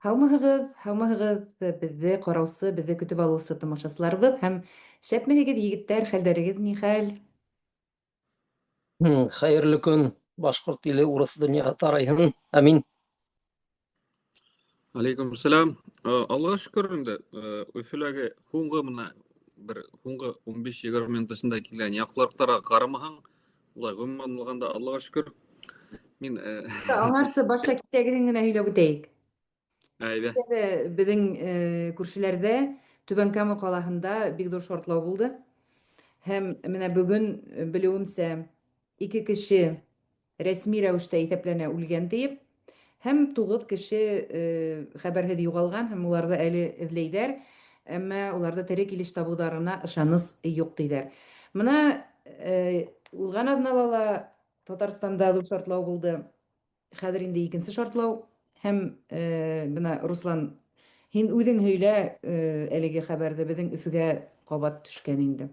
Һаумыһығыҙ, беҙҙе ҡараусы, беҙҙе көтөп алыусы тамашасыларыбыҙ һәм шәпмеһегеҙ, егеттәр, хәлдәрегеҙ ни хәл? Хәйерле көн, башҡорт иле, урыҫ донъяһы тарайһын. Амин. Алейкум сәлам. Аллаға шөкөр инде. Өфөләге һуңғы мына бер һуңғы 15-20 минут эсендә килгән яҡлылыҡтарға ҡарамаһаң, улай ғөмүмән алғанда Аллаға шөкөр. Мин Аңарсы башта кисәгеһен генә һөйләп үтәйек. әйҙә. Беҙҙең күршеләрҙә Түбән Кама ҡалаһында бик ҙур шартлау булды. Һәм менә бөгөн белеүемсә 2 кеше рәсми рәүештә иҫәпләнә үлгән тиеп, һәм 9 кеше хәбәрһеҙ юғалған, һәм уларҙы әле эҙләйҙәр, әммә уларҙы тере килеш табыуҙарына ышаныс юҡ тиҙәр. Бына узған аҙнала ла Татарстанда ҙур шартлау булды. Хәҙер инде икенсе шартлау. Һәм бына Руслан, һин үҙең һөйлә әлеге хәбәрҙе, беҙҙең Өфөгә ҡабат төшкән инде.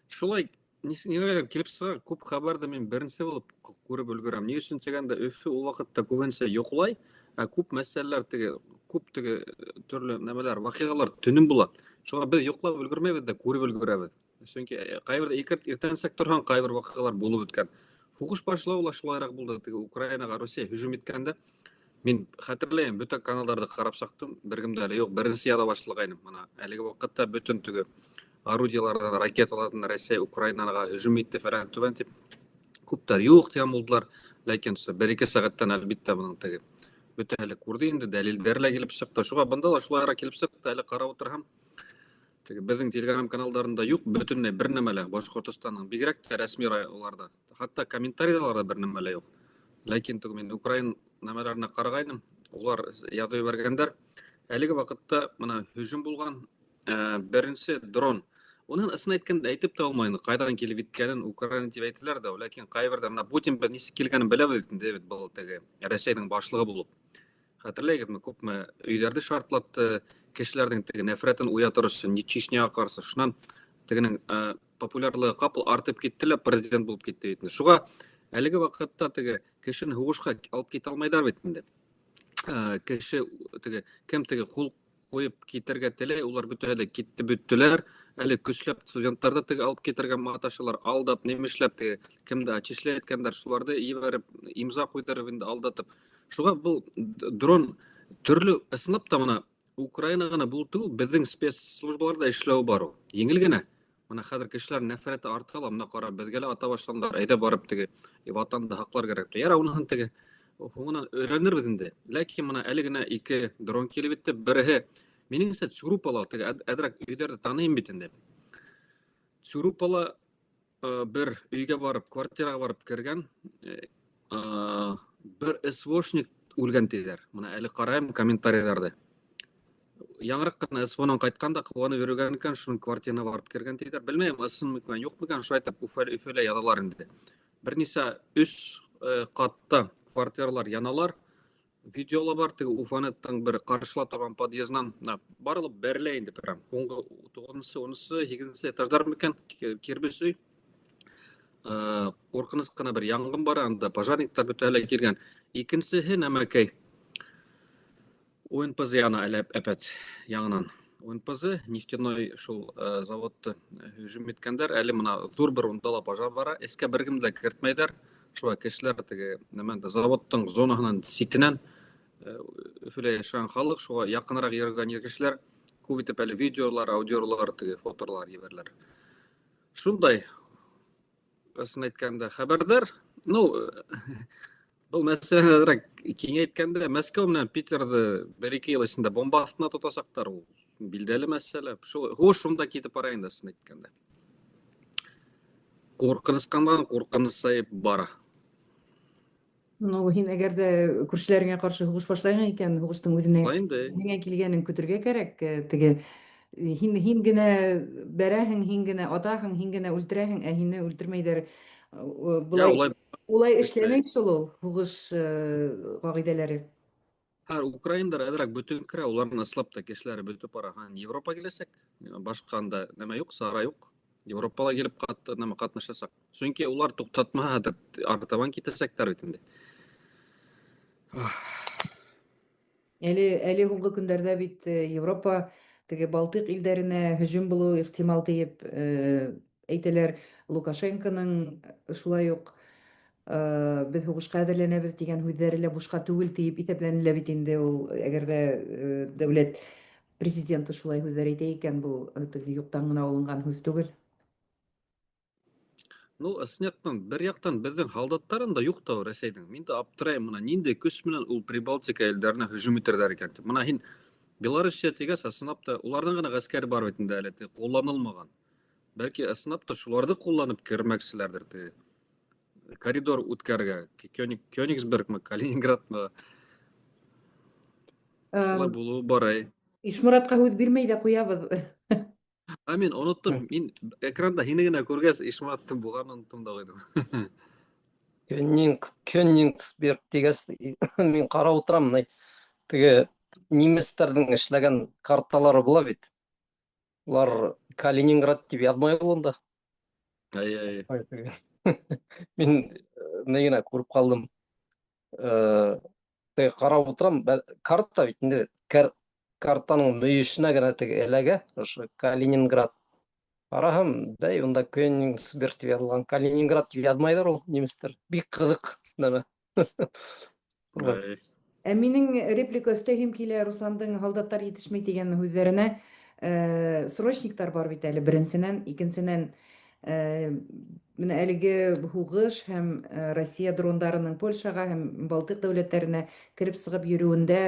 Шулай ниңәлер килеп сыға, күп хәбәрҙе мин беренсе булып күреп өлгөрәм. Ни өсөн тигәндә, Өфө ул ваҡытта күбенсә йоҡлай, ә күп мәсьәләләр күп төрлө нәмәләр, ваҡиғалар төнөм була. Шуға беҙ йоҡлап өлгөрмәйбеҙ дә күреп өлгөрәбеҙ. Сөнки ҡайбер иртәнсәк торһаң, ҡайбер ваҡиғалар булып үткән. Һуғыш башлауы ла шулайыраҡ булды. Украинаға Русия һөжүм иткәндә, мин хәтерләйем, бөтә каналдарҙы ҡарап сыҡтым, бер кемдә әле юҡ, беренсе яҙа башлағайным. Әлеге ваҡытта бөтөн орудиялардан, ракеталардан Россия Украинаға һөжүм итте фәлән түбән тип күптәр юҡ тигән булдылар. Ләкин 1-2 сәғәттән әлбиттә бының бөтәһе лә күрҙе инде, дәлилдәр лә килеп сыҡты. Шуға бында ла шулайыраҡ килеп сыҡты. Әле ҡарап ултырһам, беҙҙең телеграм каналдарында юҡ, бөтөнләй бер нәмә лә Башҡортостандың, бигерәк тә рәсми уларҙа. Хатта комментариҙарҙа бер нәмә лә юҡ. Ләкин мин Украин нәмәләренә ҡарағайным, улар яҙып ебәргәндәр. Әлеге ваҡытта мына һөжүм булған, беренсе дрон. Уның ысын әйткәндә әйтеп тә алмайым, ҡайҙан килеп еткәнен, Украина тип әйттеләр дә, ләкин ҡайберҙә мына Путин беҙ нисек килгәнен беләбеҙ инде бит, был Рәсәйҙең башлығы булып. Хәтерләйһегеҙме, күпме өйҙәрҙе шартлатты, кешеләрҙең нәфрәтен уятыр өсөн, Чечняға ҡаршы. Шунан тегенең популярлығы ҡапыл артып китте лә, президент булып китте бит. Шуға әлеге ваҡытта кешене һуғышҡа алып китә алмайҙар бит инде. Кеше кем ҡул ҡуйып китергә теләй, улар бөтәһе лә китте бөттөләр. Әле көсләп студенттарҙы алып китергә маташалар, алдап, немешләп, кемде отчислять иткәндәр, шуларҙы ебәреп, имза ҡуйҙырып инде алдатып. Шуға был дрон төрлө, ысынлап та мына Украина ғына был түгел, беҙҙең спецслужбаларҙа эшләү бар ул. Еңел генә. Мына хәҙер кешеләр нәфрәте арта ла, мына ҡара, беҙгә лә ата башландар, әйҙә барып ватанды һаҡлар кәрәк. Яра, уныһын һуңынан өйрәнербеҙ инде. Ләкин мына әле генә 2 дрон килеп етте. Береһе, минеңсә, Цурупала, әҙерәк өйҙәрҙе таныйым бит инде. Цурупала бер өйгә барып, квартираға барып кергән, бер СВОшник үлгән тиҙәр. Мына әле ҡарайым комментарийҙарҙы. Яңыраҡ ҡына СВОнан ҡайтҡанда ҡыуанып йөрөгән икән, шуның квартирына барып кергән тиҙәр. Белмәйем, ысынмы икән, юҡмы икән, шулай итеп Өфөлә яҙалар инде. Бер нисә 3 ҡатта квартиралар яналар. Видеола бар, Уфаныттың бер ҡаршыла торған подъезднан барылып бәрелә инде прям. 9-нсы, 10-сы, 8-нсе этаждар микән, кирбес өй. Ҡурҡыныс ҡына бер янғын бар, анда пожарниктар бөтәһе лә килгән. Икенсеһе нәмәкәй. УНПЗ яна әпәт яңынан. УНПЗ, нефтяной шул заводты һөжүм иткәндәр. Әле мына ҙур бер унда ла пожар бара. Эскә бер кемде кертмәйҙәр. Шуға кешеләр заводтың зонаһынан ситенән Өфөлә йәшәгән халыҡ, шуға яҡыныраҡ йөрөгән кешеләр күп итеп әле видеолар, аудиолар, фотолар ебәрләр. Шундай, ысын әйткәндә, хәбәрҙәр, был мәсьәләне әҙерәк киңәйткәндә, Мәскәү менән Питерҙы 1-2 йыл эсендә бомба аҫтына тотасаҡтар, ул билдәле мәсьәлә. Һуғыш шунда китеп бара инде, ысын әйткәндә. Ҡурҡынысҡандан ҡурҡынысайып бара. Һин әгәр дә күршеләреңә ҡаршы һуғыш башлайһың икән, һуғыштың үҙенә килгәнен көтөргә кәрәк. Һин генә бәрәһең, һин генә атаһың, һин генә үлтерәһең, ә һине үлтермәйҙәр. Улай эшләмәй шул ул һуғыш ҡағиҙәләре. Украиндар әҙерәк бөтөнкерә, уларҙың ыслап та кешеләре бөтөп бара. Европа киләсәк, башҡа анда нәмә юҡ, сара юҡ. Европала килеп ҡатнашасаҡ. Сөнки улар туҡтатмаһа, артабан китәсәктәр бит инде. Әле һуңгы көндәрдә бит Европа теге Балтык илләренә һөҗүм булу ихтимал диеп әйтәләр. Лукашенконың шулай ук без һугышка әзерләнәбез дигән һүзләре лә бушка түгел диеп исәпләнелә бит инде ул әгәр дә дәүләт президенты шулай һүзләр әйтә икән, бу теге юктан гына алынган һүз түгел. Ну, ысынаяктан, бер яктан безнең һалдаттарын да юк та ул Рәсәйнең. Мин дә аптырайм, мына нинди көс менән ул Прибалтика илләренә һөҗүм итәрләр икән дип. Мына һин Белоруссия тигәс, ысынлап та уларның гына гаскәре бар бит инде әле, кулланылмаган. Бәлки ысынлап та шуларны кулланып кермәкселәрдер теге коридор үткәргә, Кёнигсбергмы, Калининградмы, шулай булуы бар, Ишмуратка һүз бирмәй дә куябыз. Мин оноттым, мин экранда һине генә күргәс, Ишмуратның булганын оноттым да куйдым. Кёнигсберг дигәс, мин карап утырам, теге немецләрнең эшләгән карталары була бит. Улар Калининград дип язмай ул анда. Ай. Мин генә күреп калдым. Теге карап утырам, карта бит инде. Картаның мөешенә генә теге эләгә, ошо Калининград. Караһам, бәй, унда Кёнигсберг дип язылган, Калининград дип язмайҙар ул немецлар. Бик кызык нәмә. Ә минең реплика өстәһим килә Русландың һалдаттар етешмәй дигән һүзләренә. Срочниктар бар бит әле беренсенән, икенсенән менә әлеге һугыш һәм Россия дрондарының Польшага һәм Балтык дәүләтләренә кирип сыгып йөрүендә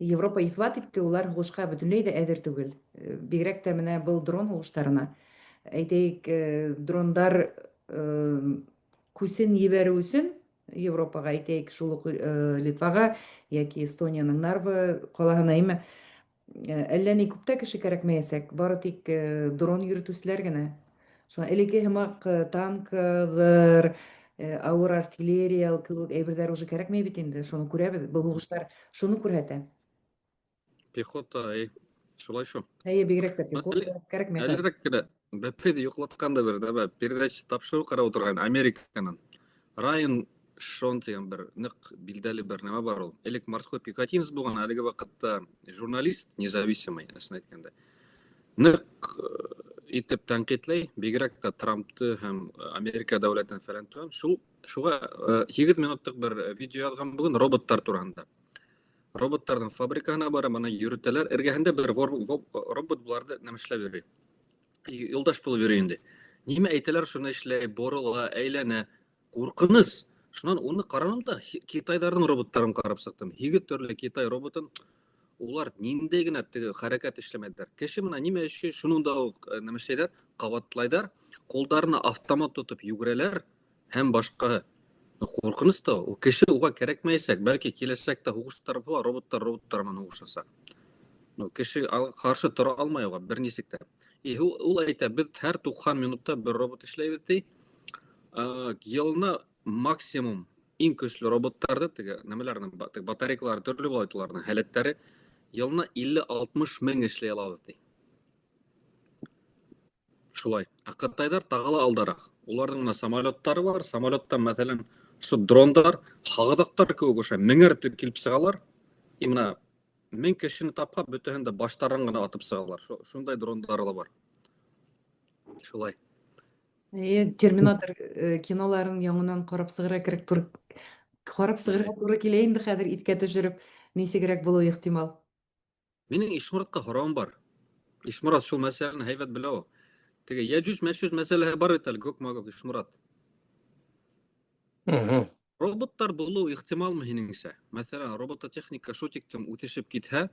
Европа ифрат итте, улар һугышка бөтенләй дә әзер түгел. Бигрәк тә менә был дрон һугыштарына. Әйтәйек, дрондар күсен ебәрү өчен Европага, әйтәйек, шул ук Литвага яки Эстониянең Нарва калаһына име, әллә ни күп тә кеше кәрәкмәясәк, бары тик дрон йөрөтүселәр генә. Шуңа элекке һымак танкылар, авыр артиллерия кебек әйберләр уже кәрәкмәй бит инде. Шуны күрәбез. Был һугыштар шуны күрһәтә. Пехота, шулай шул. Әйе, бигрәк тә пехота кәрәкмәй хәзер. Әлерәк кенә бәпәйҙе йоҡлатҡанда бер нәмә передача тапшырыу ҡарап ултырған Американан. Райан Шон тигән бер ныҡ билдәле бер нәмә бар ул. Элек морской пехотинец булған, әлеге ваҡытта журналист, независимый, ысын әйткәндә. Ныҡ итеп тәнҡитләй, бигерәк тә Трампты һәм Америка дәүләтен фәлән туған. Шуға 8 минуттыҡ бер видео яҙған бүген роботтар тураһында. Роботтарҙың фабрикаһына бара, бына йөрөтәләр. Эргәһендә бер робот буларҙы нәмәшләп йөрөй. Юлдаш булып йөрөй инде. Нимә әйтәләр, шуны эшләй, борола, әйләнә. Ҡурҡыныс. Шунан уны ҡараным да, Китайҙарҙың роботтарын ҡарап сыҡтым. 7 төрлө Китай роботын, улар ниндәй генә теге хәрәкәт эшләмәйҙәр. Кеше менән нимә эшләй, шуны да нәмәшләйҙәр, ҡабатлайҙар, ҡулдарына автомат тотоп йүгерәләр һәм башҡаһы. Ҡурҡыныс та ул. Кеше уға кәрәкмәйәсәк, бәлки киләсәктә һуғыштар була, роботтар менән һуғышасаҡ. Кеше ҡаршы тора алмай уға бер нисек тә. Ул әйтә, беҙ һәр 90 минутта бер робот эшләйбеҙ ти. Йылына максимум иң көслө роботтарҙы, теге нәмәләрнең батарейкалары төрлө була бит уларның һәләттәре, йылына 50-60 мең эшләй алабыҙ ти. Шулай. Ҡытайҙар тағы ла алдараҡ. Уларҙың менә самолеттары бар. Самолеттан, мәҫәлән, шу дрондар, һағыҙаҡтар кеүек оша меңәр килеп сығалар. И менә 1000 кешене тапһа, бөтәһен дә баштарын гына атып сығалар. Шундай дрондары ла бар. Шулай. Терминатор киноларын яңынан ҡарап сығырға кәрәк ҡарап сығырға туры килә инде хәҙер иҫкә төшөрөп, нисегерәк булыу ихтимал. Минең Ишмуратҡа һорауым бар. Ишмурат шул мәсьәләне һәйбәт белә ул. Теге Яджуж-Мәджуж мәсьәләһе бар бит әле, Гог-Магог, Ишмурат. Роботтар булыу ихтималмы һинеңсә? Мәҫәлән, робототехника шул тиклем үҫешеп китһә,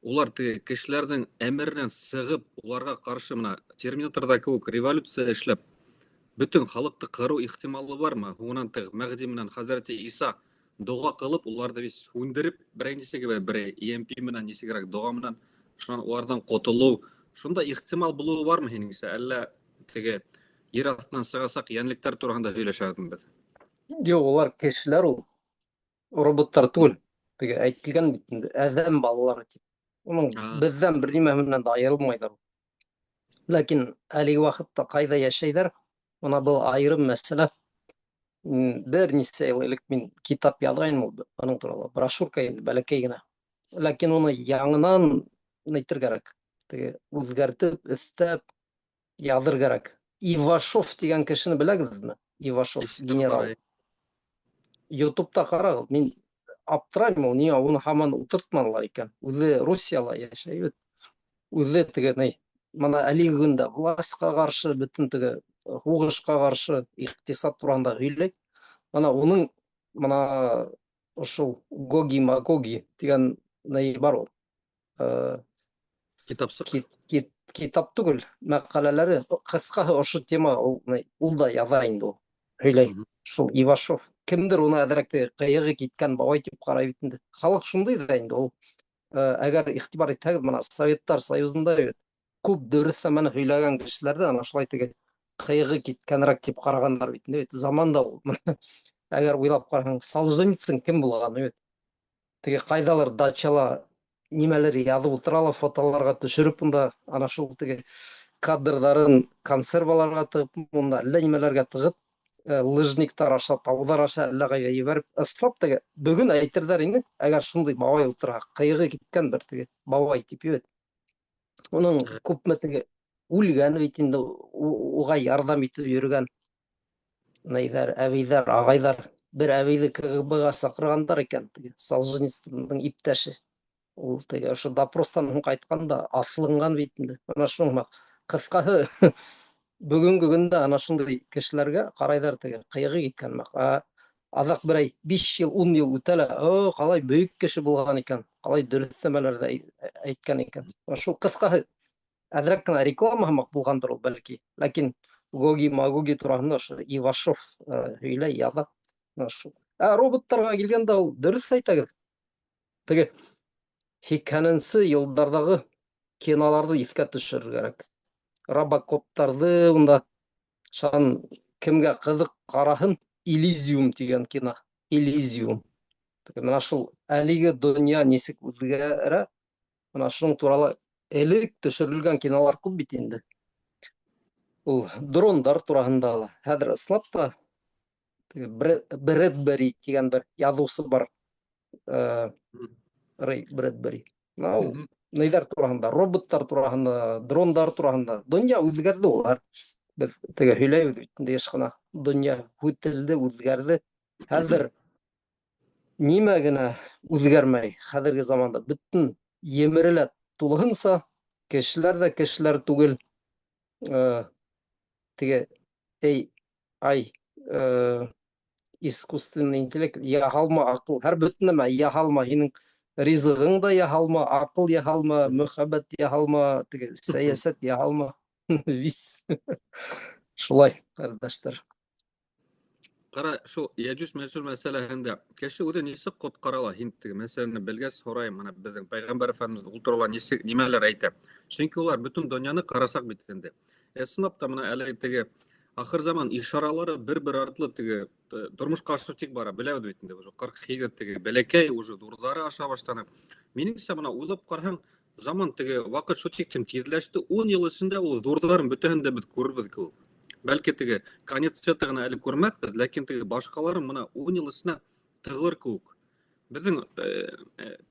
улар теге кешеләрҙең әмеренән сығып, уларға ҡаршы менә Терминаторҙа кеүек революция эшләп, бөтөн халыҡты ҡырыу ихтималы бармы? Һуңынан теге Мәғди менән Хәзрәти Иса доға ҡылып, уларҙы бис һүндереп, берәй нисеге берәй EMP менән нисегерәк доға менән, шунан уларҙан ҡотолоу, шунда ихтимал булыуы бармы һинеңсә? Әллә теге ер аҫтынан сығасаҡ йәнлектәр тураһында һөйләшәбеҙме беҙ? Юҡ, улар кешеләр ул. Роботтар түгел. Теге әйтелгән бит инде, әҙәм балалары тип. Уның беҙҙән бер нимә менән дә айырылмайҙар. Ләкин әлеге ваҡытта ҡайҙа йәшәйҙәр? Бына был айырым мәсьәлә. бер ничә ел элек мин китап язгайным ул аның турында. Брошюрка инде бәләкәй генә. Ләкин уны яңынан әйтер кирәк. Теге үзгәртеп, өстәп языр кирәк. Ивашов дигән кешене беләгезме? Ивашов Ишетеп бар, генерал. YouTube'da карагыз, мин аптырайм ул, нигә уны һаман утыртмалар икән. Үзе Русияла яшәй бит. Үзе теге мына әлеге көндә властька каршы, бөтен теге һугышка каршы икътисад турында һөйләй. Ана уның мына ошол Гоги Магоги дигән бар ул. Китапсык. Китап түгел, мәкаләләре кыскаһы ошо тема ул да яза инде ул. Һөйләй. Шул Ивашов. Кемдер уны әҙерәк ҡыйығы киткән бабай тип ҡарай бит инде. Халык шундай да инде ул. Әгәр иғтибар итһәгеҙ, мына Советтар Союзында күп дөрөҫ нәмәне һөйләгән кешеләрҙе ана шулай теге ҡыйығы киткәнерәк тип ҡарағандар бит инде. Заманда ул. Әгәр уйлап ҡараһаң, Солженицын кем булған бит? Теге ҡайҙалыр дачала нимәлер яҙып ултыра ла, фотоларға төшөрөп, унда ана шул теге кадрҙарын консерваларға тығып, унда әллә нимәләргә тығып, лыжниктар аша, тауҙар аша әллә ҡайҙа ебәреп, ыслап теге бөгөн әйтерҙәр инде, әгәр шундай бабай ултырһа, ҡыйығы киткән бер теге бабай тип бит. Уның күпме теге үлгән бит инде, уға ярҙам итеп йөрөгән әбейҙәр, ағайҙар. Бер әбейҙе КГБ-ға саҡырғандар икән, теге Солженицындың иптәше. Ул теге ошо допростан һуң ҡайтҡанда аҫланған бит инде. Ана шуның ҡыҫҡаһы бөгөнгө көндә ана шундай кешеләргә ҡарайҙар, теге ҡыйығы киткән. Аҙаҡ берәй 5 йыл, 10 йыл үтә лә, ҡалай бөйөк кеше булған икән, ҡалай дөрөҫ нәмәләрҙе әйткән икән. Шул ҡыҫҡаһы әҙерәк кенә реклама һымаҡ булғандыр ул бәлки. Ләкин Гоги Магоги тураһында ошо Ивашов һөйләй, яҙа. Роботтарға килгәндә ул дөрөҫ әйтәгеҙ. Теге 80-нсе йылдарҙағы киноларҙы иҫкә төшөрөр кәрәк. Робокоптарҙы, унда шан кемгә ҡыҙыҡ ҡараһын, Элизиум тигән кино. Элизиум. Менә шул әлеге донъя нисек үҙгәрә, менә шуның турала элек төшөрөлгән кинолар күп бит инде. Ул дрондар тураһында ла. Хәҙер ысынлап та Брэдбери тигән бер яҙыусы бар. Рэй Брэдбери. Ул нейҙәр тураһында, роботтар тураһында, дрондар тураһында. Донъя үҙгәрҙе улар. Беҙ теге һөйләйбеҙ бит инде йыш ҡына. Донъя һүтелде, үҙгәрҙе. Хәҙер нимә генә үҙгәрмәй хәҙерге заманда. Бөтөн емерелә тулыһынса, кешеләр ҙә кешеләр түгел. Теге искусственный интеллект, яһалма аҡыл, һәр бөтөн нәмә яһалма. Һинең ризығың да яһалма, аҡыл яһалма, мөхәббәт яһалма, теге сәйәсәт яһалма. Вис. Шулай, ҡәрҙәштәр. Ҡара, шул Яжуж-Мәжуж мәсьәләһендә кеше үҙе нисек ҡотҡара ла? Һин теге мәсьәләне белгәс һорайым, ана беҙҙең Пәйғәмбәр Әфәндебеҙ ул турала нисек нимәләр әйтә? Сөнки улар бөтөн донъяны ҡарасаҡ бит инде. Ысынлап та менә әле теге ахыр заман ишаралары бер-бер артлы теге тормошҡа ашып тик бара, беләбеҙ бит инде. 40-50 теге бәләкәй уже ҙурҙары аша башланы. Минеңсә, менә уйлап ҡараһаң, заман теге ваҡыт шул тиклем тиҙләште, 10 йыл эсендә ул ҙурҙарын бөтәһен дә беҙ күрербеҙ кеүек. Бәлки теге конец света ғына әле күрмәҫбеҙ, ләкин теге башҡалары мына 10 йыл эсенә тығылыр кеүек. Беҙҙең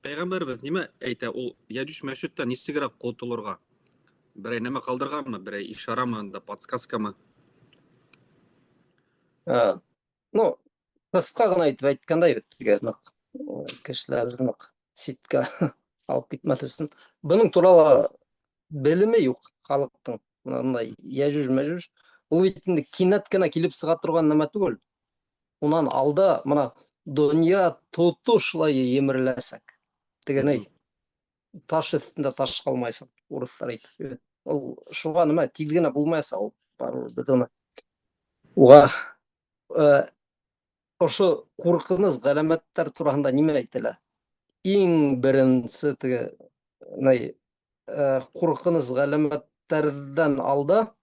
пәйғәмбәребеҙ нимә әйтә? Ул Яжуж-Мәжүжтән нисегерәк ҡотолорға? Берәй нәмә ҡалдырғанмы? Берәй ишарамы, подсказкамы? Ҡыҫҡа ғына итеп әйткәндәй бит, теге кешеләрҙе ситкә алып китмәҫ өсөн. Бының турала белеме юҡ халыҡтың. Мындай Яжуж-Мәжүж. Ул бит инде кинәт кенә килеп сыға торған нәмә түгел. Унан алда мына донъя тотошлай емереләсәк. Теге таш өҫтөндә таш ҡалмаясаҡ, урыҫтар әйтә. Ул шуға нимә тиҙ генә булмаясаҡ ул. Беҙ уны уға ошо ҡурҡыныс ғәләмәттәр тураһында нимә әйтелә? Иң беренсе теге ҡурҡыныс ғәләмәттәрҙән алда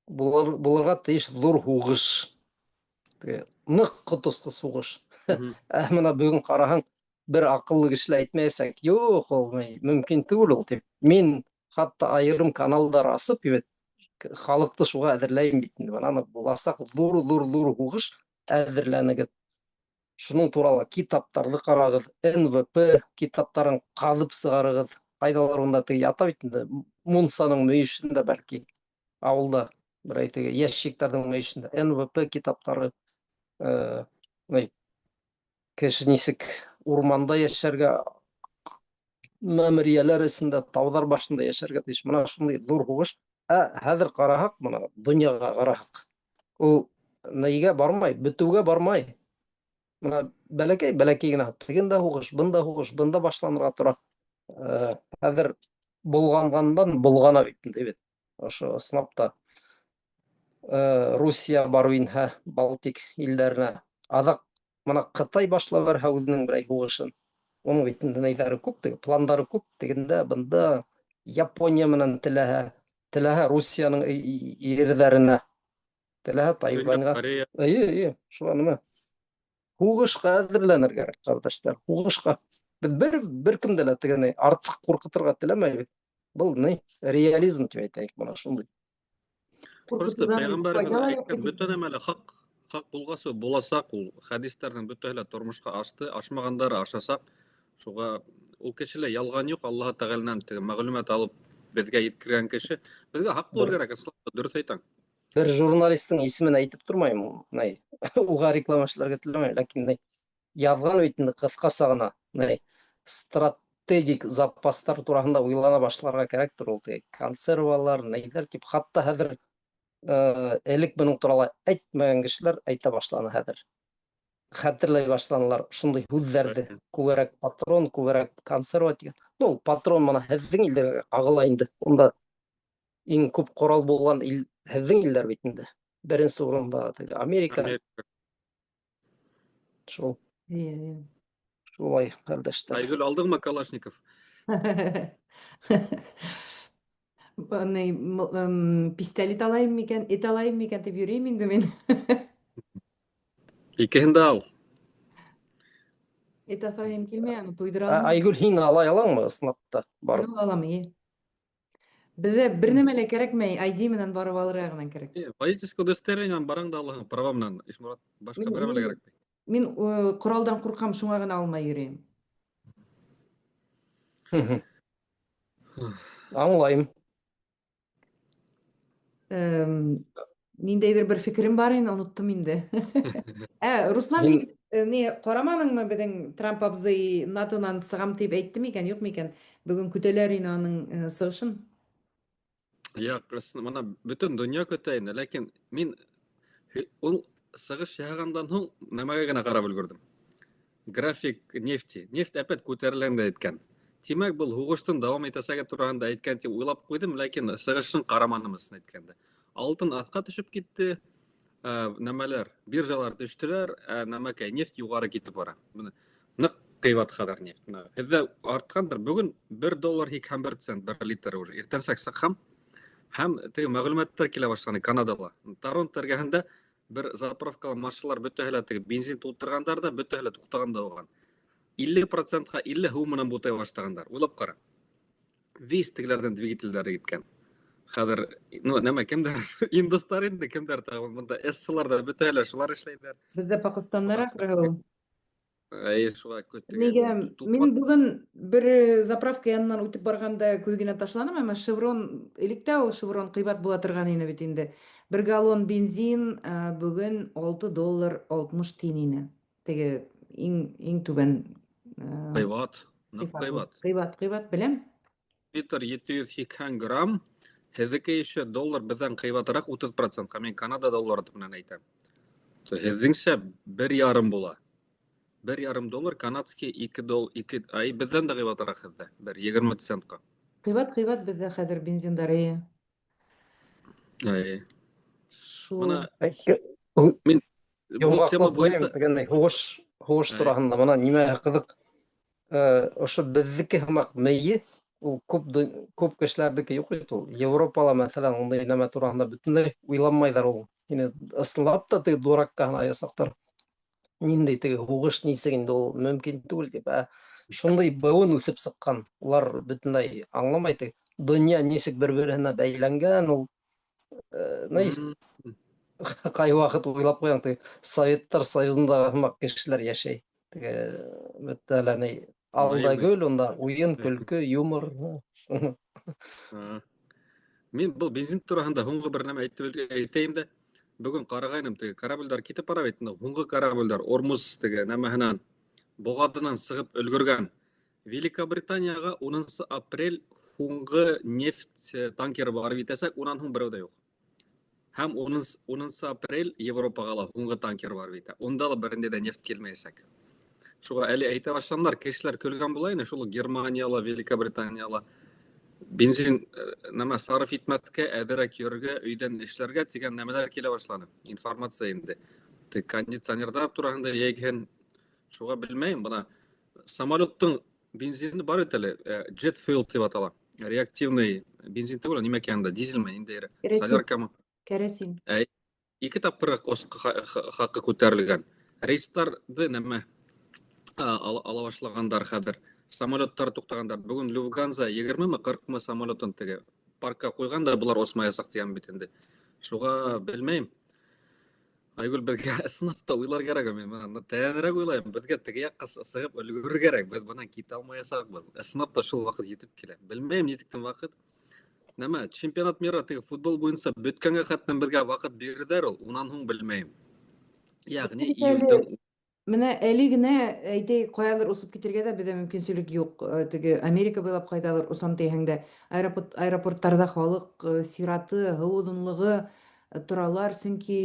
булырға тейеш ҙур һуғыш. Ныҡ ҡотосҡос һуғыш. Мына бөгөн ҡараһаң, бер аҡыллы кеше лә әйтмәйәсәк, юҡ, ул мөмкин түгел ул тип. Мин хатта айырым каналдар асып, халыҡты шуға әҙерләйем бит инде. Аны буласаҡ ҙур һуғыш. әзерләнегез. Шуның туралы китаптарды карагыз, НВП китаптарын казып сыгарыгыз. Кайдалар унда теге ята бит инде, Мунсаның мөйешендә бәлки, авылда бер әйтеге яшьчектердің мөйешендә НВП китаптары, мый кеше нисек урманда яшәргә, мәмерьяләр эсендә, таудар башында яшәргә тиеш. Менә шундый зур хугыш. Хәзер караһак, менә дөньяга караһак. Ул нигә бармай, бетүгә бармай. Менә бәләкәй генә тегендә хугыш, бында башланырга тора. Хәзер булгангандан булгана бит инде бит. Ошо снапта Русия бару инһә Балтик илләренә. Азак менә Кытай башлап берһә үзенең бер хугышын. Оның бит инде нәйләре күп, теге пландары күп, тегендә бында Япония менән теләһә Русияның ерҙәренә, теләһә Тайваньга. Корея. Шулай нема. Хугышка әзерләнергә, кардәшләр, хугышка. Без бер кемдә лә теге артык куркытырга теләмәйбез. Был реализм дип әйтәйек, менә шундый. Просто Пәйгамбәрбез файдалы әйткән юк бөтен әмәле хак булгасы буласак, ул хәдистәрнең бөтәһе тормышка ашты, ашмагандары ашасак. Шуга ул кешеләр ялган юк, Аллаһ Тәгаләнән теге мәгълүмат алып безгә yetkергән кеше. Безгә хак булыр кирәк, дөрес әйтәң. Бер журналисттың исемен әйтеп тормайм, уга реклама эшләргә теләмәйм, ләкин язган бит инде кыскасы гына, стратегик запастар турасында уйлана башларга кирәктер ул, консервалар, нәйләр дип, хатта хәзер элек моның туралы әйтмәгән кешеләр әйтә башланы хәзер. Хәтерләй башланалар шундый һүзләрне, күбрәк патрон, күбрәк консерва дигән. Ну, патрон менә һезнең илдә агыла инде. Унда иң күп корал булган ил һезнең илдәр бит инде. Беренче урында теге Америка. Шул шулай, кардәштәр. Айгөл, алдыңмы Калашников? Пистолет алайым микән, эт алайым микән дип йөрим инде мин. Икеһен дә ал. Эт асрайым килмәй, аны туйдыра алмыйм. Айгөл, һин алай алаңмы снапта барып? Мин алам, Бездә бер нәмә лә кәрәкмәй, ID менән барып алырга гына кирәк. Водительское удостоверение бараң да Аллаһың, права менән, Ишмурат, башка бер нәмә лә кирәкмәй. Мин коралдан куркам, шуңа гына алмай йөрим. Аңлайм. Ниндәйдер бер фикерем бар инде, оныттым инде. Руслан, ни караманыңмы безнең Трамп абзый НАТОнан сыгам дип әйтте микән, юк микән? Бүген көтәләр ине аның сыгышын. Мына бөтен дөнья көтә инде, ләкин мин ул сыгыш яһагандан һуң нәмәгә генә карап өлгөрдем. График нефти. Нефть әпәт күтәрелгәндә әйткән. Тимәк, был һугыштың дәвам итәсәге турында әйткән дип уйлап куйдым, ләкин сыгышын караманымыз әйткәндә. Алтын аска төшеп китте, нәмәләр, биржалар төштеләр, нәмәкәй нефть югары китеп бара. Нык кыйбат хәзер нефть. Һездә арткандыр. Бүген $1.51 бер литр уже. Иртәнсәк сакһам, һәм теге мәгълүматлар килә башланы Канадада. Торонто эргәһендә бер заправкалы машиналар бөтәһе лә теге бензин тултыргандар да, бөтәһе лә туктаганда булган. 50%-ка 50 һыу менән бутай башлагандар. Уйлап кара. Виз тегеләрдән двигательләре киткән. Хәзер, нәмә кемдер индустар инде, кемдер тагы монда эссыларда бөтәһе лә шулар эшләйдер. Бездә Пакистаннарак ул. Шуга көтте. Нигә? Мин бүген бер заправка янынан үтеп барганда күз генә ташланым, әмма Chevron, электә ул Chevron кыйбат була торган ине бит инде. 1 галлон бензин бүген $6.60 ине. Теге иң түбән Кыйбат. Кыйбат беләм. Литр 780 грамм. Һездеке ещё доллар бездән кыйбатырак 30%. Мен Канада доллары менән әйтәм. Һездеңсә 1,5 була. $1,5 канадский, $2 ай бездән дә кыйбатырак һездә. 20 центка. Кыйбат бездә хәзер бензиндары. Мына мин бу тема буенча хугыш турасында мына нимә кызык. Ошо бездеке һымак мәйе, ул күп кешеләрдеке юк бит ул. Европала мәсәлән ундай нәмә турасында бөтенләй уйламайдар ул. Ины ысынлап та теге дуракка гына ясактар. Ниндәй теге хугыш нисек инде ул мөмкин түгел дип. Шундай быуын үсеп сыккан. Улар бөтенләй аңламай теге дөнья нисек бер-беренә бәйләнгән ул. кай вакыт уйлап куяң, теге Советтар Союзындагы һымак кешеләр яшәй. Теге бөтә әле ни алдагүл, онда уен, көлке, юмор. Aa. Мен бұл бензин турасында һуңғы бер нәмә әйтәйем дә, бүген карагайным, теге корабльдар китеп бара бит, һуңгы корабльдар Ормуз теге нәмәһенән боғатынан сығып өлгөргән. Великобританияга 10 апрель һуңгы нефть танкеры барып итәсәк, унан һуң берәү дә юк. Һәм 10 апрель Европага ла һуңгы танкер барып итә. Онда ла берендә дә нефть килмәячәк. Шуға әле әйтә башландар, кешеләр көлгән була ине, шул Германияла, Великобританияла бензин нәмә сарыф итмәҫкә, әҙерәк йөрөргә, өйдән эшләргә тигән нәмәләр килә башланы. Информация инде. Тик кондиционердар тураһында йәйгән, шуға белмәйем, бына самолеттың бензины бар бит әле, jet fuel дип атала. Реактивный бензин түгел, нимә икән дизельме инде, Керосин. соляркамы. Кәрәсин. Ике тапкыр хакы күтәрелгән. Рейстарды нәмә ала башлагандар хәзер. Самолеттар туктагандар. Бүген Люфтганза 20-ме 40-ме самолетын теге паркка куйган да, булар осмаясак дигән бит инде. Шуға белмәйм. Айгүл, безгә ысынапта уйлар кирәк, мен моны тәнрәк уйлайм. Безгә теге якка сыгып өлгерер кирәк. Без бунан китә алмаячакбыз. Ысынапта шул вакыт җитеп килә. Белмәйм нитектән вакыт. Нәмә, чемпионат мира теге футбол буенча бөткәнгә хәтлем безгә вакыт бирделәр ул. Унан һуң белмәйм. Ягъни июльдән Менә әле генә әйтәйек, каялыр усып китергә дә бездә мөмкинчелек юк. Теге Америка буйлап кайдалыр усам дигән дә аэропортларда халык сираты, һыу озынлыгы торалар, чөнки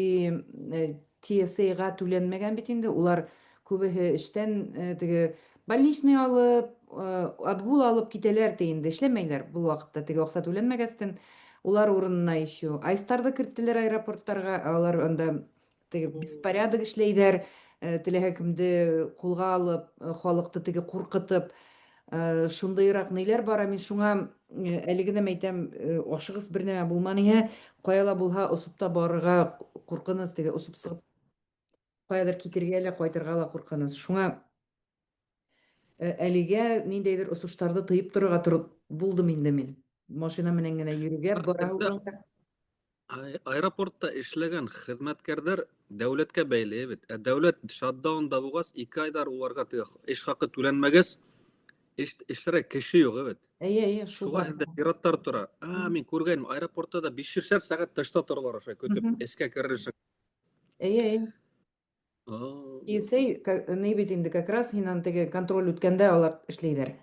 TSA-га түләнмәгән бит инде. Улар күбеһе эштән теге больничный алып, отгул алып китәләр ди инде, эшләмәйләр бу вакытта теге акча түләнмәгәстен. Улар урынына еще Айстарды керттеләр аэропортларга, алар анда теге беспорядок эшләйдәр. Теләһә кемде кулга алып, халыкты теге куркытып, шундыйрак ниләр бара. Мин шуңа әле генә әйтәм, ашыгыс бер нәмә булманы, каяла булһа усып та барырга куркыныс, теге усып сыгып каядыр китергә лә, кайтырга ла куркыныс. Шуңа әлегә ниндәйдер усыштарда тыйып торырга булдым инде мин. Машина менән генә йөрүгә бара урынга. Аэропортта эшләгән хезмәткәрләр дәүләткә бәйле бит. Дәүләт шатдаунда булгач, 2 айдар уларга эш хакы түләнмәгәс, эшләргә кеше юк бит. Шул Шуға һездә пираттар тора. Мин күргәнем, аэропортта да 5 сәгать тышта торалар аша көтеп, эскә керер өчен. TSA ни бит инде, как раз һиннән теге контроль үткәндә алар эшләйдәр.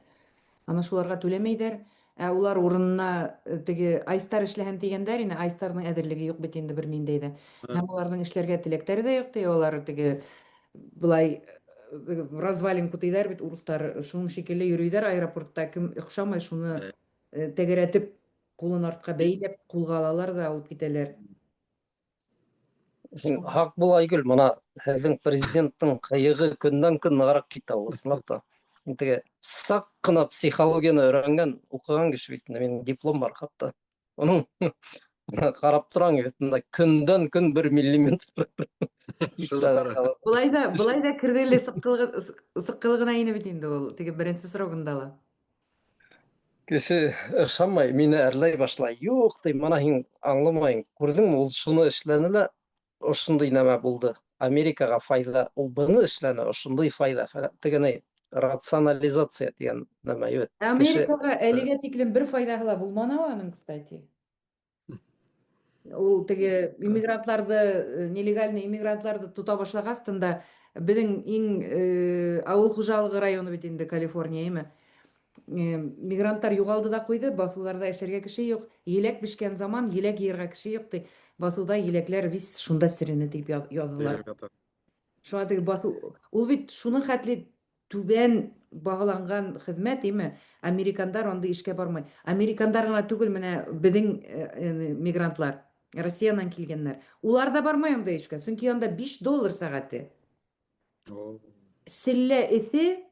Аны шуларга түләмәйдәр. Улар урынына теге Айстар эшләһен дигәндәр, инде Айстарның әҙерлеге юк бит инде бер ниндәй дә. Һәм уларның эшләргә теләктәре дә юк, алар теге булай в развалинку тейдәр бит урыслар. Шуның шикелле йөрөйдәр аэропортта, кем охшамай шуны тәгәрәтеп, кулын артка бәйләп, кулга алалар да алып китәләр. Хак була Айгөл, мына һеҙҙең президенттың ҡыйығы көндән-көн нығыраҡ китә ул, ысынлап та. Теге саҡ ҡына психологияны өйрәнгән, уҡыған кеше бит, минең диплом бар хатта. Уның ҡарап тораң бит, көндән-көн 1 миллиметр. Булай да кирделе сыҡҡылығына ине бит инде ул, теге беренсе срогында ла. Кеше ышанмай, мине әрләй башлай. Юҡ, ти, мана һин аңламайың. Күрҙеңме, ул шуны эшләне лә, ошондай нәмә булды. Америкаға файҙа, ул быны эшләне, ошондай файҙа. Тегене рационализация дигән нәмә, ебет. Америкаға әлегә тиклем бер файҙаһы ла булманы аның, кстати. Ул теге иммигрантларҙы, нелегальный иммигрантларҙы тота башлағастында, беҙҙең иң ауыл хужалығы районы бит инде Калифорния, име? Мигранттар юғалды да ҡуйҙы, баҫыуҙарҙа эшләргә кеше юҡ. Еләк бешкән заман, еләк йыйырға кеше юҡ, ти. Баҫыуҙа елекләр вис шунда серене тип яҙҙылар. Шуға теге баҫыу, ул бит шуның хәтле түбән бағаланған хеҙмәт, име? Американдар андый эшкә бармай. Американдар ғына түгел, менә беҙҙең мигрантлар, Россиянан килгәннәр. Улар да бармай андай эшкә, сөнки анда $5 сәғәте. Селлә эҫе,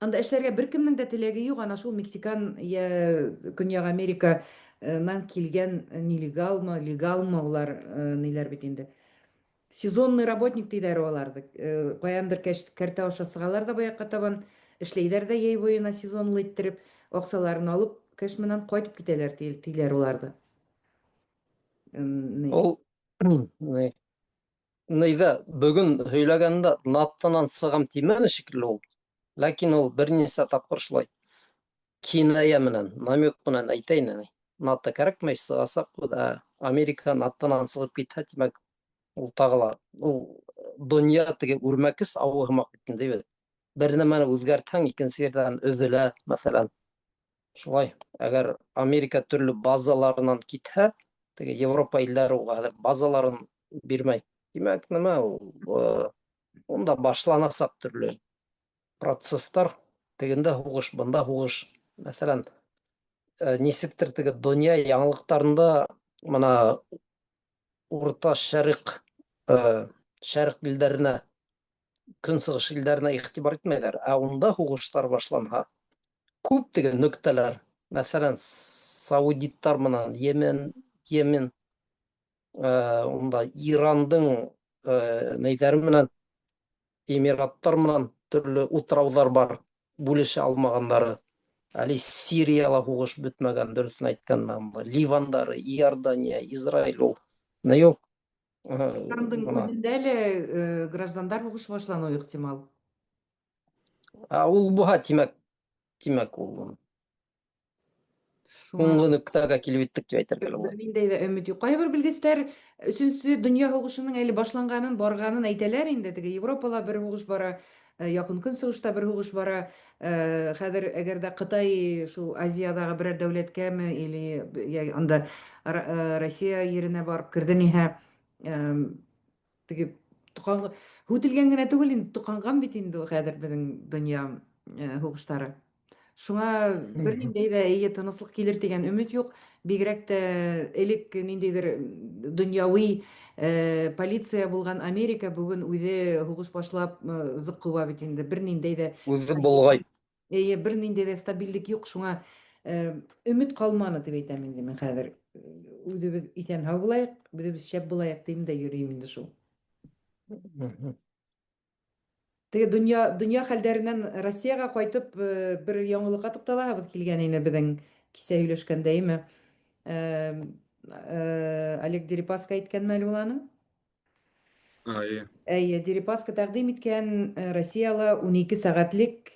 анда эшләргә бер кемнең дә теләге юҡ, ана шул Мексикан йә Көньяҡ Американан килгән нелегалмы, легалмы улар ниләр бит инде. Сезонный работник тиҙәр уларҙы. Ҡаяндыр кәртә аша сығалар да бу яҡҡа табан, эшләйҙәр дә йәй буйына сезонлы иттереп, аҡсаларын алып, кеш менән ҡайтып китәләр, тиҙәр уларҙы. Ул Нейҙә бөгөн һөйләгәндә наттанан сығам тимәне шикелле ул. Ләкин ул бер нисә тапҡыр шулай киная менән, намек менән әйтә ине. НАТО кәрәкмәй, сығасаҡбыҙ, ә Америка наттанан сығып китһә, тимәк, ул тағы ла, ул донъя теге үрмәкес ауы һымаҡ бит инде бит. Бер нәмәне үҙгәртһәң, икенсе ерҙән өҙөлә, мәҫәлән. Шулай, әгәр Америка төрлө базаларынан китһә, теге Европа илдәре уға хәҙер базаларын бирмәй. Тимәк, нәмә ул, унда башланасаҡ төрлө процесстар, тегендә һуғыш, бында һуғыш. Мәҫәлән, нисектер теге донъя яңылыҡтарында мына Урта Шәрыҡ, Шәрыҡ илдәренә, көнсығыш илдәренә иғтибар итмәйҙәр, ә унда һуғыштар башланһа, күп теге нөктәләр, мәҫәлән, саудиттар менән Йемен, унда Ирандың нейҙәре менән, Эмираттар менән төрлө утрауҙар бар, бүлешә алмағандары. Әле Сирияла һуғыш бөтмәгән, дөрөҫөн әйткәндә, Ливандары, Иордания, Израиль ул. Не юл? Ирандың үҙендә лә граждандар һуғышы башланыуы ихтимал. Ул буһа, тимәк ул. Шуңа Һуңғы нөктәгә килеп еттек дип әйтергә бер була. ниндәй ҙә өмөт юҡ. Ҡайбер белгестәр өсөнсө донъя һуғышының әле башланғанын, барғанын әйтәләр инде. Теге Европала бер һуғыш бара, Яҡын Көнсығышта бер һуғыш бара. Хәҙер әгәр дә Ҡытай шул Азиядағы берәр дәүләткәме или анда Россия еренә барып керҙе ниһә, теге һүтелгән генә түгел инде, тоҡанған бит инде хәҙер беҙҙең донъя һуғыштары. Шуңа бер ниндәй ҙә тыныслыҡ килер тигән өмөт юҡ. Бигерәк тә элек ниндәйҙер донъяуи полиция булған Америка бүгін үҙе һуғыш башлап зыҡ ҡыуа бит инде. Бер ниндәй ҙә Үҙе болғай. бер ниндәй ҙә стабиллек юҡ. Шуңа өмөт ҡалманы тип әйтәм инде мин хәҙер. Үҙебеҙ иҫән һау булайыҡ, үҙебеҙ шәп булайыҡ тием дә йөрөйөм инде шул. Теге донъя хәлдәренән Россияға ҡайтып бер яңылыҡҡа туҡталаһыбыҙ килгән ине беҙҙең кисә һөйләшкәндәйме. Олег Дерипаска әйткәнме әле ул аны? Дерипаска тәҡдим иткән Россияла 12 сәғәтлек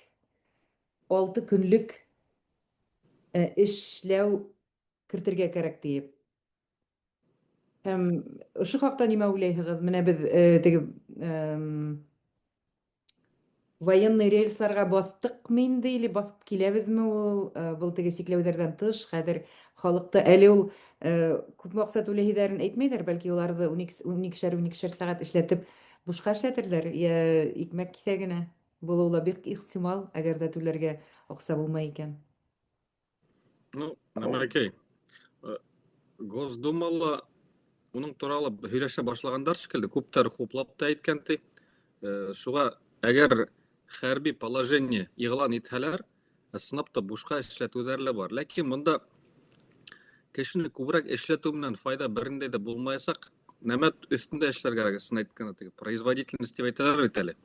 6 көнлөк эшләү кертергә кәрәк тиеп. Һәм ошо хаҡта нимә уйлайһығыҙ? Менә беҙ теге военный рельсларға баҫтыҡмы инде или баҫып киләбеҙме ул? Был теге сикләүҙәрҙән тыш, хәҙер халыҡты әле ул күпме аҡса түләйһеләрен әйтмәйҙәр, бәлки уларҙы 12 сәғәт эшләтеп бушҡа эшләтерҙәр, йә икмәк киҫәгенә. Булыуы ла бик ихтимал, әгәр ҙә түләргә аҡса булмай икән. Ну, нәмәкәй, Госдумала уның туралы һөйләшә башлағандар шикелле, күптәр хуплап та әйткән ти. Шуға әгәр хәрби положение иғлан итһәләр, ысынлап та бушҡа эшләтеүҙәр лә бар. Ләкин бында кешене күберәк эшләтеү менән файда бер ниндәй ҙә булмаясаҡ. Нәмә өҫтөндә эшләргә кәрәк, ысын әйткәндә, производительность тип әйтәләр бит әле.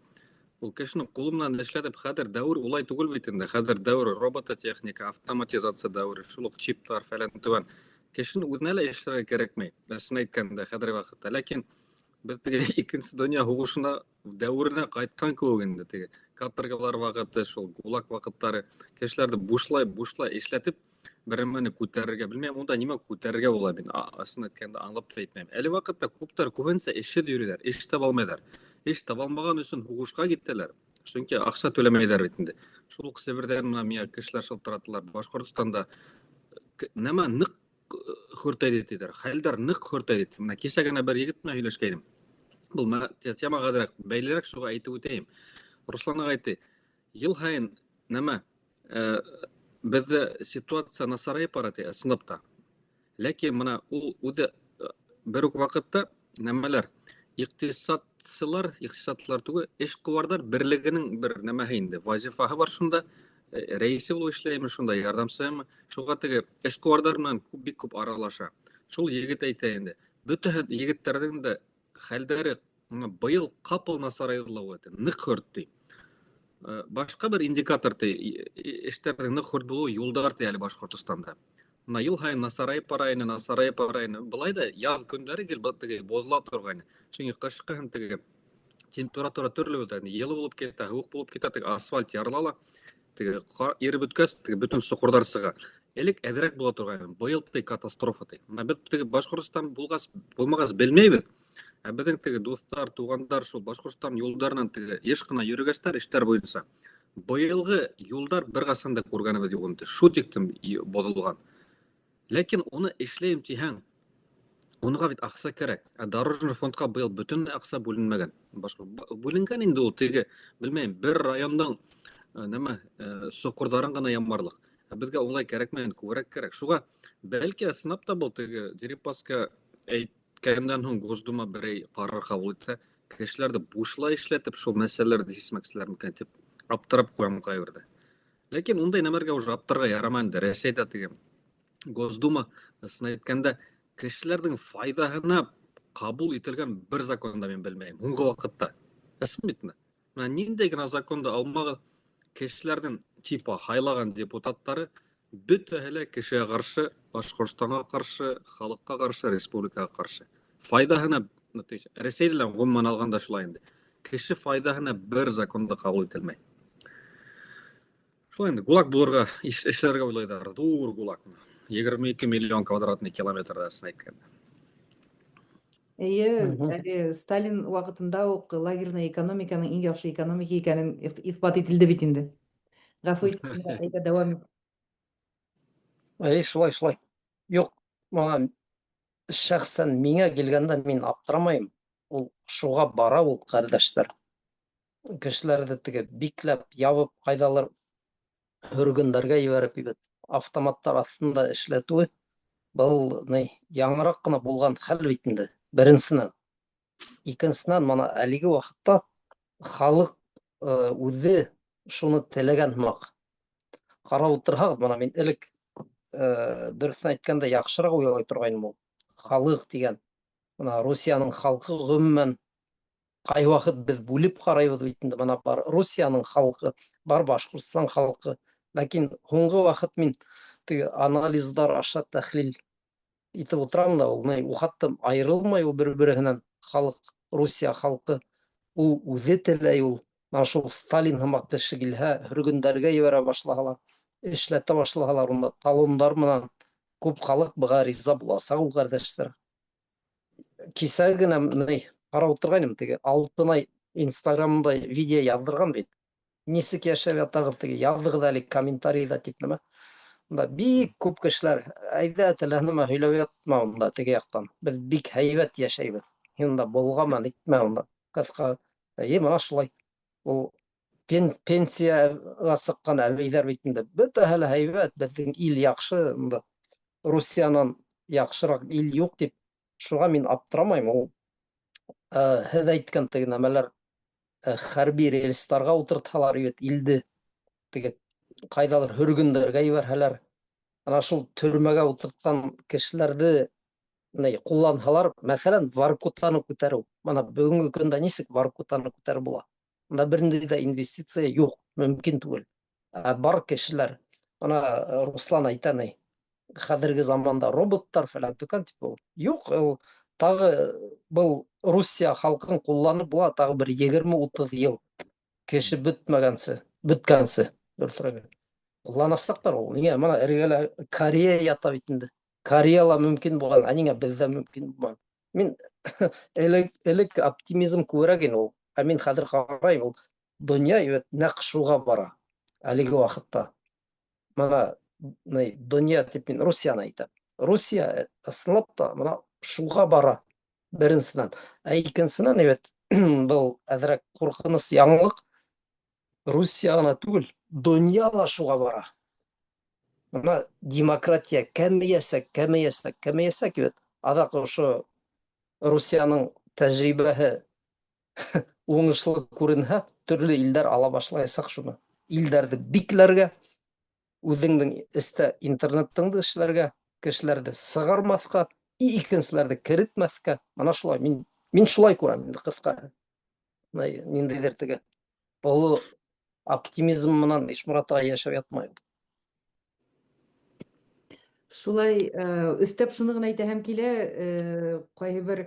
Ул кешенең ҡулы менән эшләтеп, хәҙер дәүер улай түгел бит инде. Хәҙер дәүер робототехника, автоматизация дәүере, шул уҡ чиптар фәлән түбән. Кешене үҙенә лә эшләргә кәрәкмәй, ысын әйткәндә, хәҙерге ваҡытта. Ләкин беҙ теге икенсе донъя һуғышына дәүеренә ҡайтҡан кеүек инде, теге каторгалар ваҡыты, шул ГУЛАГ ваҡыттары, кешеләрҙе бушлай эшләтеп, бер нәмәне күтәрергә белмәйем, унда нимә күтәрергә була, мин ысын әйткәндә аңлап та әйтмәйем. Әле ваҡытта күптәр күбенсә эшһеҙ йөрөйҙәр, эш таба алмайҙар. Эш таба алмаған өсөн һуғышҡа китәләр, сөнки аҡса түләмәйҙәр бит инде. Шул уҡ Себерҙән менән миңә кешеләр шылтыраталар, Башҡортостанда нәмә ныҡ хөртәйҙе тиҙәр, хәлдәр ныҡ хөртәйҙе. Менә кисә генә бер егет менән һөйләшкәйнем. Был темаға бәйлерәк шуға әйтеп үтәйем. Руслан ағай, йыл һайын нәмә беҙҙә ситуация насарайып бара, ысынлап та. Ләкин бына ул үҙе бер үк ваҡытта нәмәләр, иҡтисадсылар түгел, эшҡыуарҙар берлегенең бер нәмәһе инде, вазифаһы бар шунда, рәйесе булып эшләйме шунда, ярҙамсыһымы, шуға теге эшҡыуарҙар менән бик күп аралаша. Шул егет әйтә инде, бөтәһе егеттәрҙең дә хәлдәре быйыл ҡапыл насарайҙылауы, ныҡ хөрт. Башҡа бер индикатор, эштәрҙең ныҡ хөрт булыуы юлдар әле Башҡортостанда. мына ел сайын насарайып барайын. Былай да яз көндері келбеттігі бозыла тұрғайны. Çünkü қышқы тігі температура түрлі өтеді. Елі болып кетті, хуық болып кетті, асфальт ярылала, еріп өткәс, бүтін сұқырдар сыға. Элек әдірек бола тұрғайны. Бұйыл катастрофа. Мына біз Башқұртстан болмағас білмейбіз. Біздің достар, туғандар, шул Башқұртстан юлдарынан ешқына йөрөгәстәр эштәр буенча. Быелгы юлдар бер касанда күргәнебез юк инде. Шу тиктем бозылган. Ләкин уны эшләйм тиһәң, уныга бит акча кирәк. Дорожный фондка быел бүтән акча бүленмәгән. Башка бүленгән инде ул белмәйм, бер районның нәмә соқырдарын гына ямарлык. Безгә улай кирәкмәгән, күбрәк кирәк. Шуга бәлки сынап та бул Дерипаска әйткәндән һуң Госдума берәй карар кабул итсә, кешеләрне бушлай эшләтеп шул мәсьәләләрне хисмәкселәр микән дип аптырап куям кайбердә. Ләкин ундай нәмәргә уже аптырга яраманды. Рәсәйдә Госдума сын әйткәндә кешеләрнең файдаһына кабул ителгән бер законда мин белмәйм. Һуңгы вакытта. Әсмитме? Менә ниндәй генә законда алмагы кешеләрнең типа хайлаган депутаттары бөтәһе кешегә каршы, Башкортстанга каршы, халыкка каршы, республикага каршы. Файдаһына Рәсәйдә гомумән алганда шулай инде. Кеше файдаһына бер законда кабул ителмәй. Шулай инде ГУЛАГ булырга эшләргә уйлайдар. Зур ГУЛАГ. 22 миллион квадратный километрда әйткәндә. Әйе, Сталин вакытында ук лагерный экономиканың иң яхшы экономика икәнен исбат ителде бит инде. Гафу итегез, әйтә дәвам ит. Шулай. Юк, мага шәхсән миңа килгәндә мин аптырамайм. Ул шуга бара ул кардәшләр. Кешеләрне бикләп, ябып, кайдалар хөргендәргә җибәреп бит. Автоматтар астында эшләтүе был яңарак кына булган хәл бит инде. Беренчедән. Икенчедән, мана әлеге вакытта халык үзе шуны теләгән мак. Карап утырһагыз, мана мин элек дөресен әйткәндә яхшырак уйлый торгайным ул. Халык дигән. Мана Русияның халкы гомумән кай вакыт без бүлеп карайбыз бит инде. Мана бар Русияның халкы, бар Башкортстан халкы. Ләкин һуңгы вакыт мин анализлар аша тәхлил итеп утырам да, ул ухаттым айрылмай ул бер-береннән халык, Русия халкы. Ул үзе теләй ул. Мана шул Сталин һымак кеше килһә, хөргендәргә җибәрә башлаһалар, эшләтә башлаһалар, унда талоннар менән күп халык быга риза буласак ул кардәшләр. Кисә генә карап утыргайным, 6 ай Инстаграмда видео яздырган бит. Нисек яшәп ятагыз, яздыгыз әле комментарийда дип нәмә. Унда бик күп кешеләр әйдә теләһенә һөйләп ятма унда яктан. Без бик һәйбәт яшәйбез. Унда булгаман итмә унда. Кыска. Мана шулай. Ул пенсияга сыккан әбәйләр бит инде. Бөтәһе лә һәйбәт, безнең ил яхшы, унда Русиянан яхшырак ил юк дип. Шуга мин аптырамайм. Ул һез әйткән нәмәләр хәрби рельсларга утырталар бит илде. Кайдалар хөргендәргә җибәрһәләр. Ана шул төрмәгә утырткан кешеләрне кулланһалар, мәсәлән, Воркутаны күтәрү. Мана бүгенге көндә нисек Воркутаны күтәрү була? Монда бернинди дә инвестиция юк, мөмкин түгел. Бар кешеләр. Ана Руслан әйтә, хәзерге заманда роботтар фәлән түкән дип ул. Юк, ул тагы был Русия халкын кулланып була тагы бер 20-30 ел. Кеше бөткәнсе. Кулланасаклар ул. Нигә? Мана эргәлә Корея ята бит инде. Кореяла мөмкин булган, нигә бездә мөмкин булмаган? Мин элек оптимизм күрәк иде ул. Мин хәзер карайм, ул дөнья нәкъ шуга бара. Әлеге вакытта. Мана дөнья дип мин Русияны әйтәм. Русия ысынлап та мана шуга бара. Беренчедән. Икенчедән, был әзрәк куркыныч яңлык. Русия гына түгел, дөнья да шуга бара. Мана демократия кәмәясәк бит. Адак ошо Русияның тәҗрибәһе уңышлы күренһә, төрле илдәр ала башлаячак шуны. Илдәрне бикләргә, үзеңнең истә интернеттыңды эшләргә, кешеләрне сыгармаска, икенчеләрне кертмәскә. Мана шулай мин шулай күрәм инде кыска. Ниндидер Бу оптимизм менән Ишмуратга яшәп ятмайм. Шулай өстәп шуны гына әйтәһем килә, кайһы бер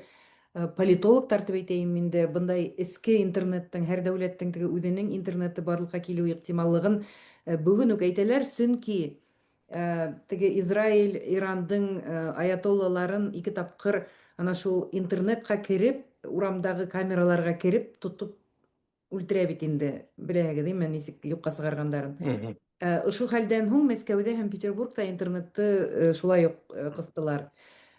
политологтар дип әйтәйем инде, бындай эске интернеттың, һәр дәүләттең теге үзенең интернеты барлыкка килү ихтималлыгын бүген үк әйтәләр, чөнки теге Израиль Ирандың аятоллаларын ике тапкыр ана шул интернетка кереп, урамдагы камераларга кереп, тотып үлтерә бит инде. Беләһегез, нисек юкка сыгаргандарын. Мгм. Ошол хәлдән һуң Мәскәүдә һәм Петербургта интернетты шулай ук кыстылар.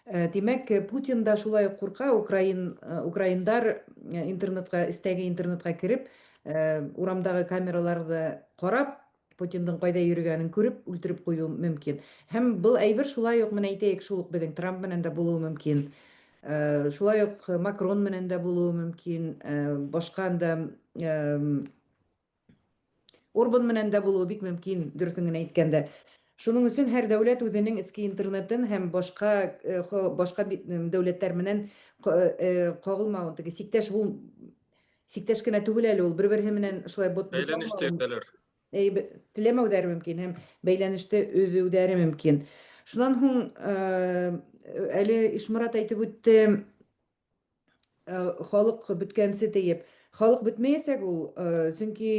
Димәк, Путин да шулай ук курка, украиндар интернетка, истәге интернетка кереп, урамдагы камераларны карап, Путиндың кайда йөргәнен күреп, үлтереп куюы мөмкин. Һәм был әйбер шулай ук, менә әйтәйек, шул ук безнең Трамп менән дә булуы мөмкин. Шулай ук Макрон менән дә булуы мөмкин. Башка да Орбан менән дә булуы бик мөмкин, дөресен генә әйткәндә. Шуның өчен һәр дәүләт үзенең эске интернетын һәм башка дәүләттәр менән кагылмавын, теге сиктәш кенә түгел әле ул, бер-берсе менән шулай Бәйләнештә итәләр. теләмәүдәре мөмкин һәм бәйләнеште өзүдәре мөмкин. Шуннан һуң әле Ишмурат әйтеп үтте, халык беткәнсе тейеп. Халык бетмәясәк ул, чөнки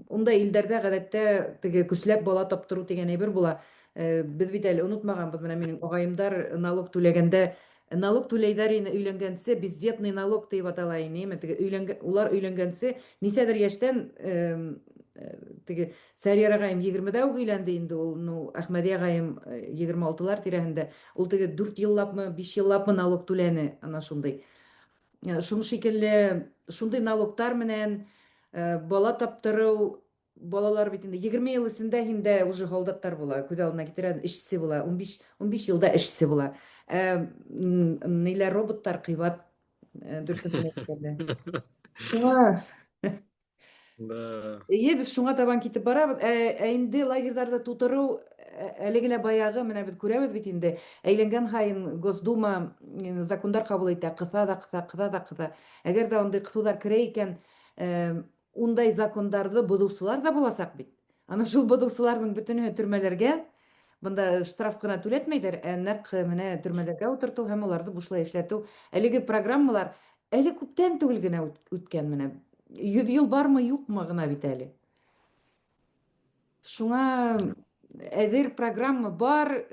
ундай илдәрдә гадәттә теге көчләп бала таптыру дигән әйбер була. Без бит әле онытмаганбыз, менә минең агаемдар налог түләгәндә, налог түләйдәр ине өйләнгәнсе, бездетный налог дип атала ине, теге улар өйләнгәнсе нисәдер яшьтән теге Сәрия агаем 20-дә үк өйләнде инде ул, ну Әхмәди агаем 26-лар тирәһендә. Ул теге 4 еллапмы, 5 еллапмы налог түләне, ана шундый. Шуң шикелле, шундый налогтар менән бала таптыру, балалар бит инде 20 ел эсендә инде уже солдаттар була, күз алдына китерә, эшчесе була, 15 елда эшчесе була. Ниләр роботтар кыйбат, дөресен әйткәндә. Шуңа Да. Без шуңа табан китеп барабыз. Инде лагерьларда тутыру әле генә баягы, менә без күрәбез бит инде, әйләнгән һайын Госдума закондар кабул итә, кыса да кыса, кыса да кыса. Әгәр дә андый кысулар керә икән, ундай закондарды бозучылар да буласак бит. Ана шул бозучыларның бөтенесе төрмәләргә, бында штраф кына түләтмәйдер, нәкъ менә төрмәләргә утырту һәм уларны бушлай эшләтү. Әлеге программалар әле күптән түгел генә үткән, менә 100 ел бармы, юкмы гына бит әле. Шуңа әзер программа бар,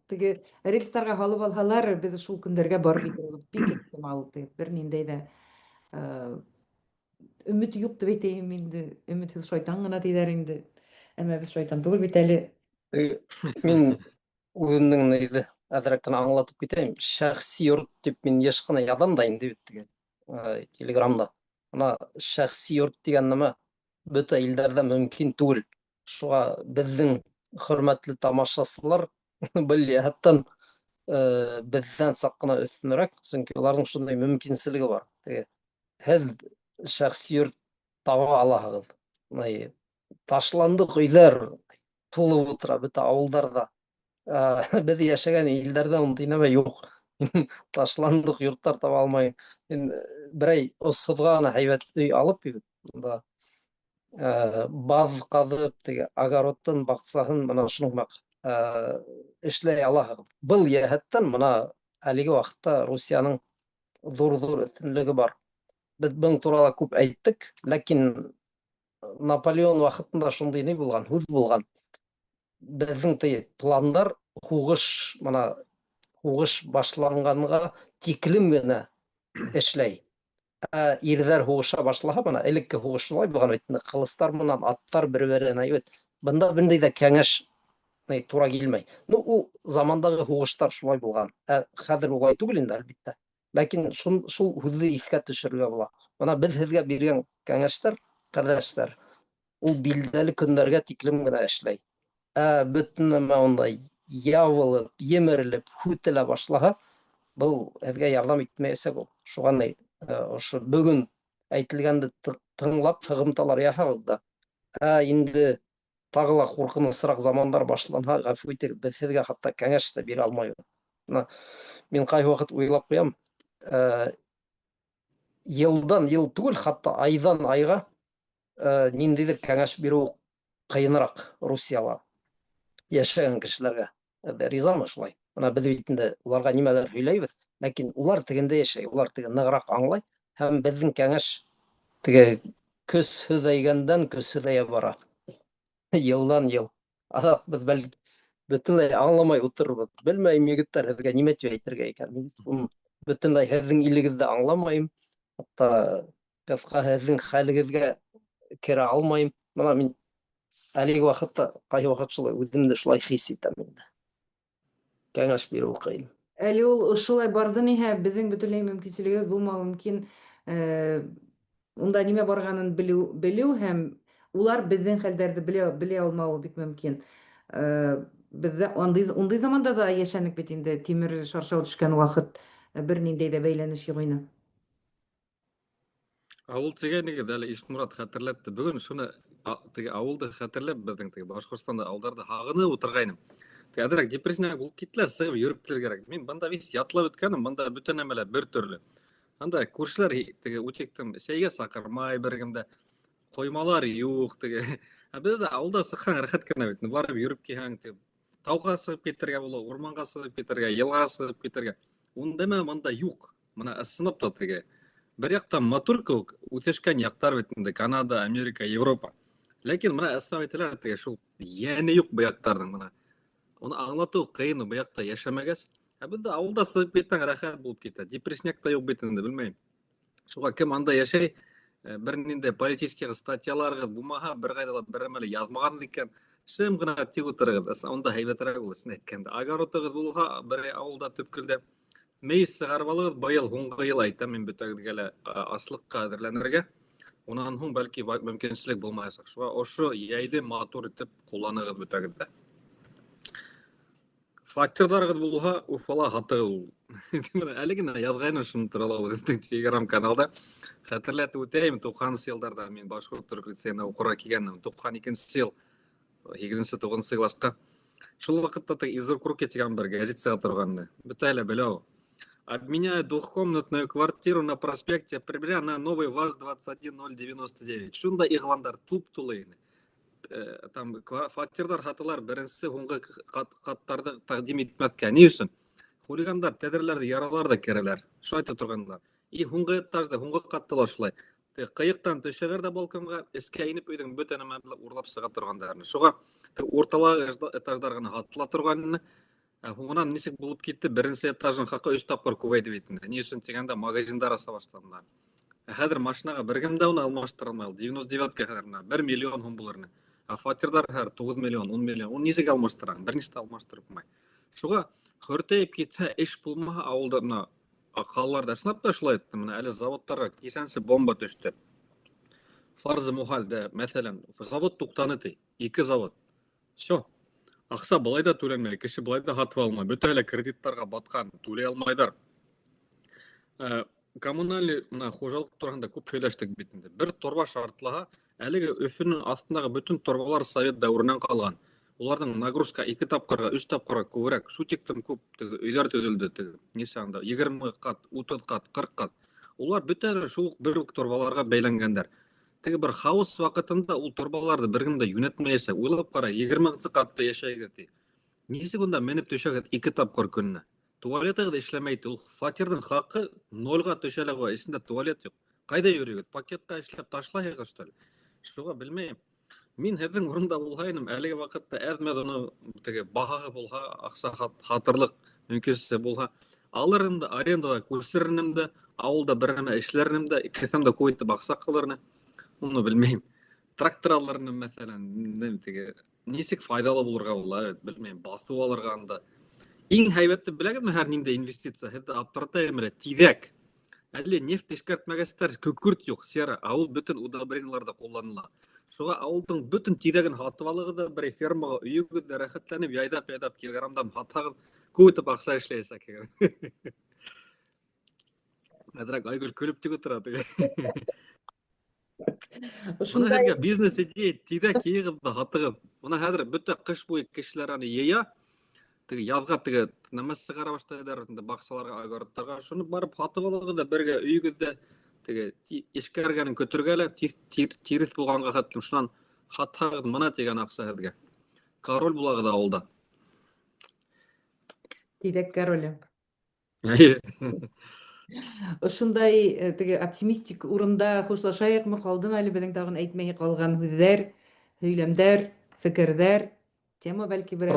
теге рельстарга халып алһалар, без шул көндәргә барып китәрбез. Бик ихтимал, бер ниндәй дә өмет юк дип әйтәйем инде. Өметсез шайтан гына диләр инде. Әмма без шайтан түгел бит әле. Мен өзімнің нейді әзірәк қана аңлатып кетейін. Шәхси йорт деп мен ешқана ядамдайын деп еттіген телеграмда. Ана шәхси йорт деген нема бөтә илдәрдә мөмкин түгел. Шуға безнең хөрмәтле тамашасылар был яһәттән бездән сак кына өстенрәк, чөнки аларның шундай мөмкинселеге бар. Һез шәхси йорт таба алаһығыҙ. Ташландыҡ өйҙәр тулып ултыра бөтә ауылдарҙа. Беҙ йәшәгән илдәрҙә ундай нәмә юҡ. Ташландыҡ йорттар таба алмайым. Берәй осһоҙға ғына һәйбәт өй алып, баҙ ҡаҙып, теге огородтан баҡсаһын бына шуның эшләй алаһығыҙ. Был йәһәттән бына әлеге ваҡытта Русияның ҙур өҫтөнлөгө бар. Беҙ был турала күп әйттек, ләкин Наполеон ваҡытында шундай ни булған, һүҙ булған. Безнең пландар һуғыш башланғанға тиклем генә эшләй. Ирҙәр һуғыша башлаһа, бына элекке һуғыш шулай булған бит, ҡылыстар менән аттар бер-беренә, бында бындай ҙа кәңәш тура килмәй. Ул замандағы һуғыштар шулай булған. Хәҙер улай түгел инде, әлбиттә. Ләкин шул һүҙҙе иҫкә төшөрөргә була. Бына беҙ һеҙгә биргән кәңәштәр, ҡәрҙәштәр, ул билдәле көндәргә тиклем генә эшләй. Бөтөн нәмә ундай ябылып, емерелеп, һүтелә башлаһа, был һеҙгә ярҙам итмәйәсәк ул. Шуға ошо бөгөн әйтелгәнде тыңлап, һығымталар яһағыҙ да. Инде тағы ла ҡурҡынысыраҡ замандар башланһа, ғәфү итегеҙ, беҙ һеҙгә хатта кәңәш тә бирә алмайбыҙ. Мин ҡайһы ваҡыт уйлап ҡуям, йылдан йыл түгел, хатта айҙан айға ниндәйҙер кәңәш биреү ҡыйыныраҡ Русияла. яшәгән кешеләргә. Ризамы шулай? Менә без бит инде уларга нимәләр һөйләйбез, ләкин улар тегендә яшәй, улар теге ныграк аңлай һәм безнең кәңәш теге көсһөҙәйгәндән көсһөҙәя бара. Йылдан йыл. Аҙаҡ беҙ бәлки бөтөнләй аңламай утырырбыҙ. Белмәйем, егеттәр, һеҙгә нимә тип әйтергә икән. Мин бөтөнләй һеҙҙең илегеҙҙе аңламайым. Хатта ҡыҫҡа һеҙҙең хәлегеҙгә керә алмайым. Бына мин әлеге ваҡытта ҡайһы ваҡыт шулай үҙемде шулай хис итәм инде. Кәңәш биреү ҡыйын. Әле ул шулай барды ниһә, беҙҙең бөтөнләй мөмкинселегебеҙ булмауы мөмкин. Унда нимә барғанын белеү һәм улар беҙҙең хәлдәрҙе белә алмауы бик мөмкин. Беҙҙә ундай заманда да йәшәнек бит инде. Тимер шаршау төшкән ваҡыт бер ниндәй ҙә бәйләнеш юҡ ине. Ауыл тигәнегеҙ әле Ишмурат хәтерләтте. Бөгөн шуны теге ауылды хәтерләп, беҙҙең теге Башҡортостанда ауылдарҙы һағынып ултырғайным. Әҙерәк депрессияға булып киттеләр, сығып йөрөп килергә кәрәк. Мин бында вис ятлап бөткәнем, бында бөтә нәмәләр бер төрлө. Анда күршеләр теге үтектем сәйгә саҡырмай, бер кемдә ҡоймалар юҡ, теге. Беҙҙә ауылда сыҡһаң рәхәт кенә бит. Барып йөрөп килһәң, тауға сығып китергә була, урманға сығып китергә, йылға сығып китергә. Унда мында юҡ. Бына ысынып та теге. Бер яҡтан матур кеүек үҫешкән яҡтар бит инде, Канада, Америка, Европа. Ләкин бына ысынлап әйтәләр, теге шул йәне юҡ был яҡтарҙың бына. Уны аңлатыу ҡыйын, был яҡта йәшәмәгәс. Беҙҙә ауылда сығып китһәң рәхәт булып китә. Депрессияк та юҡ бит инде, белмәйем. Шуға кем анда йәшәй, бер ниндәй политический статьяларығыҙ булмаһа, бер ҡайҙа ла бер нәмәлә яҙмаған икән, шым ғына тик ултырығыҙ. Унда һәйбәтерәк ул, ысынын әйткәндә. Огородығыҙ булһа, бер ауылда төпкөлдә мейес сығарып алығыҙ, быйыл һуңғы йыл әйтәм мин бөтәгеҙгә лә аслыҡҡа әҙерләнергә. Унан һуң бәлки мөмкинселек булмаясаҡ. Шуға ошо йәйҙе матур итеп ҡулланығыҙ бөтәгеҙ ҙә. Фатирҙарығыҙ булһа, Уфала һатығыҙ. Әле генә яҙғайным шуны турала үҙемдең Телеграм-каналда. Хәтерләтеп үтәйем, 90-нчы йылдарҙа мин Башҡорт төрөк лицейына уҡырға килгәнмен. 92-нче йыл, 8-9 класҡа. Шул ваҡытта из рук в руки тигән бер гәзит сыға торғанды. Бөтә лә белә ул. Обменяю двухкомнатную квартиру на проспекте Октября на новый ВАЗ-21099. Шунда иғландар туп-тулы ине. Там фатирҙар һатылар, беренсе һуңғы ҡаттарҙы тәҡдим итмәҫкә. Ни өсөн? Хулигандар тәҙрәләрҙе яралар да керәләр. Шулай итеп торғандар. И һуңғы этажда, һуңғы ҡатта ла шулай. Ҡыйыҡтан төшәләр дә балконға, эскә инеп өйҙөң бөтә нәмәләрен урлап сыға торғандарны. Шуға урталағы этаждар ғына һатыла торған. Һуңынан нисек булып китте, беренсе этажын хаҡы 3 тапҡыр күбәйҙе бит инде. Ни өсөн тигәндә магазиндар аса башланылар. Хәҙер машинаға бер кем дә уны алмаштыра алмай. 99-ка хәҙер 1 миллион һум булыр ине. Фатирҙар хәҙер 9 миллион, 10 миллион. Уны нисек алмаштыраң? Бер нисә алмаштырып булмай. Шуға хөртәйеп китһә, эш булмаһа, ауылда мына ҡалаларда ысынлап та шулай итте. Менә әле заводтарға кисәнсе бомба төштө. Фарзы мухалдә, мәҫәлән, завод туҡтаны ти. 2 завод. Всё. Аҡса былай да түләнмәй, кеше былай да һатып алмай. Бөтә лә кредиттарға батҡан, түләй алмайҙар. Коммуналь хужалыҡ тураһында күп һөйләштек бит инде. Бер торба шартлаһа, әлеге Өфөнөң аҫтындағы бөтөн торбалар Совет дәүеренән ҡалған. Уларҙың нагрузка 2 тапҡырға, 3 тапҡырға күберәк. Шу тиктем күп өйҙәр төҙөлдө. Нисә анда 20 ҡат, 30 ҡат, 40 ҡат. Улар бөтә шул бер үк торбаларға бәйләнгәндәр. Теге бер хаос ваҡытында ул торбаларҙы бер кем дә йүнәтмәйәсәк. Уйлап ҡара, 20-нчы ҡатта йәшәйегеҙ ти. Нисек унда менеп төшәгеҙ 2 тапҡыр көнөнә? Туалетығыҙ эшләмәй ти. Ул фатирҙың хаҡы 0-ға төшә лә була, эсендә туалет юҡ. Ҡайҙа йөрөйөгөҙ? Пакетҡа эшләп ташлайһығыҙ, что ли? Шуға белмәйем. Мин һеҙҙең урында булһайным, әлеге ваҡытта әҙмәҙ уны теге баһаһы булһа, аҡса һатырлыҡ мөмкинсе булһа, алырым да, арендала күсерермен дә, ауылда бер нәмә эшләрмен дә, кеҫәмдә күп итеп аҡса ҡалырмын. Уны белмәйем. Трактор алырмын, мәҫәлән, нисек файҙалы булырға була, белмәйем, баҫыу алырға анда. Иң һәйбәтте беләгеҙме һәр ниндәй инвестиция? Һеҙҙе аптыратайым әле, тиҙәк. Әле нефть эшкәртмәгәстәр, күкүрт юҡ, сера, ауыл бөтөн удобренияларҙа ҡулланыла. Шуға ауылдың бөтөн тиҙәген һатып алығыҙ да, бер фермаға өйөгөҙ дә рәхәтләнеп, яйҙап, килограммдан һатһағыҙ, күп итеп аҡса эшләйәсәкһегеҙ. Әҙерәк Айгөл көлөп тик ултыра. Бына һеҙгә бизнес идея, тиҙәк йыйығыҙ да һатығыҙ. Бына хәҙер бөтә ҡыш буйы кешеләр аны йыя, яҙға нәмә сығара башлайҙар, баҡсаларға, огородтарға, шуны барып һатып алығыҙ да, бергә өйөгөҙҙә эшкәргәнен көтөргә лә, тиреҫ булғанға хәтлем, шунан һатһағыҙ, мына тигән аҡса һеҙгә. король булагы да ауылда. Тидек королем. Әйе. Ошундай теге оптимистик урында хушлашайыкмы калдым әле безнең тагын әйтмәй калган һүзләр, һөйләмдәр, фекерҙәр. Тема бәлки берәр.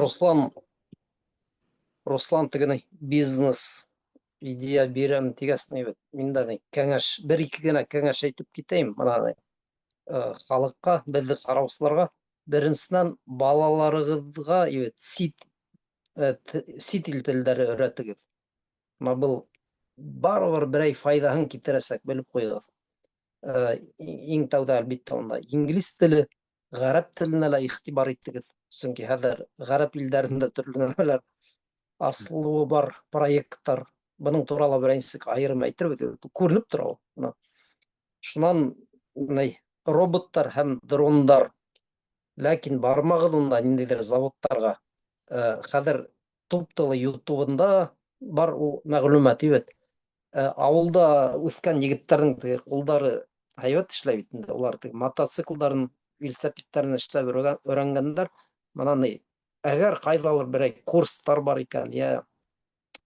Руслан тегене бизнес идея бирәм тигәсне бит. Мин дә кәңәш, бер-ике генә кәңәш әйтеп китәйем. Мына халыкка, безне караусыларга, беренчедән балаларыгызга сит ил телләре өйрәтегез. Мына был барыбер берәй файдаһын китерәсәк, белеп куегыз. Иң тәүдә әлбиттә унда инглиз теле, гарәп теленә лә игътибар итегез. Чөнки хәзер гарәп илләрендә төрле нәмәләр асылуы бар проекттар. Буның турында беренче аерым әйтербез, күренеп тора ул. Мына шуннан роботтар һәм дрондар. Ләкин бармагыз унда ниндидер заводтарга. Хәзер туп-тулы ютубында бар ул мәгълүмат ибет. Авылда үскән егеттернең теге кулдары һәйбәт эшләй бит инде. Улар теге мотоциклларын, велосипедтарын эшләп өйрәнгәннәр. Мына әгәр кайдалыр берәй курстар бар икән, я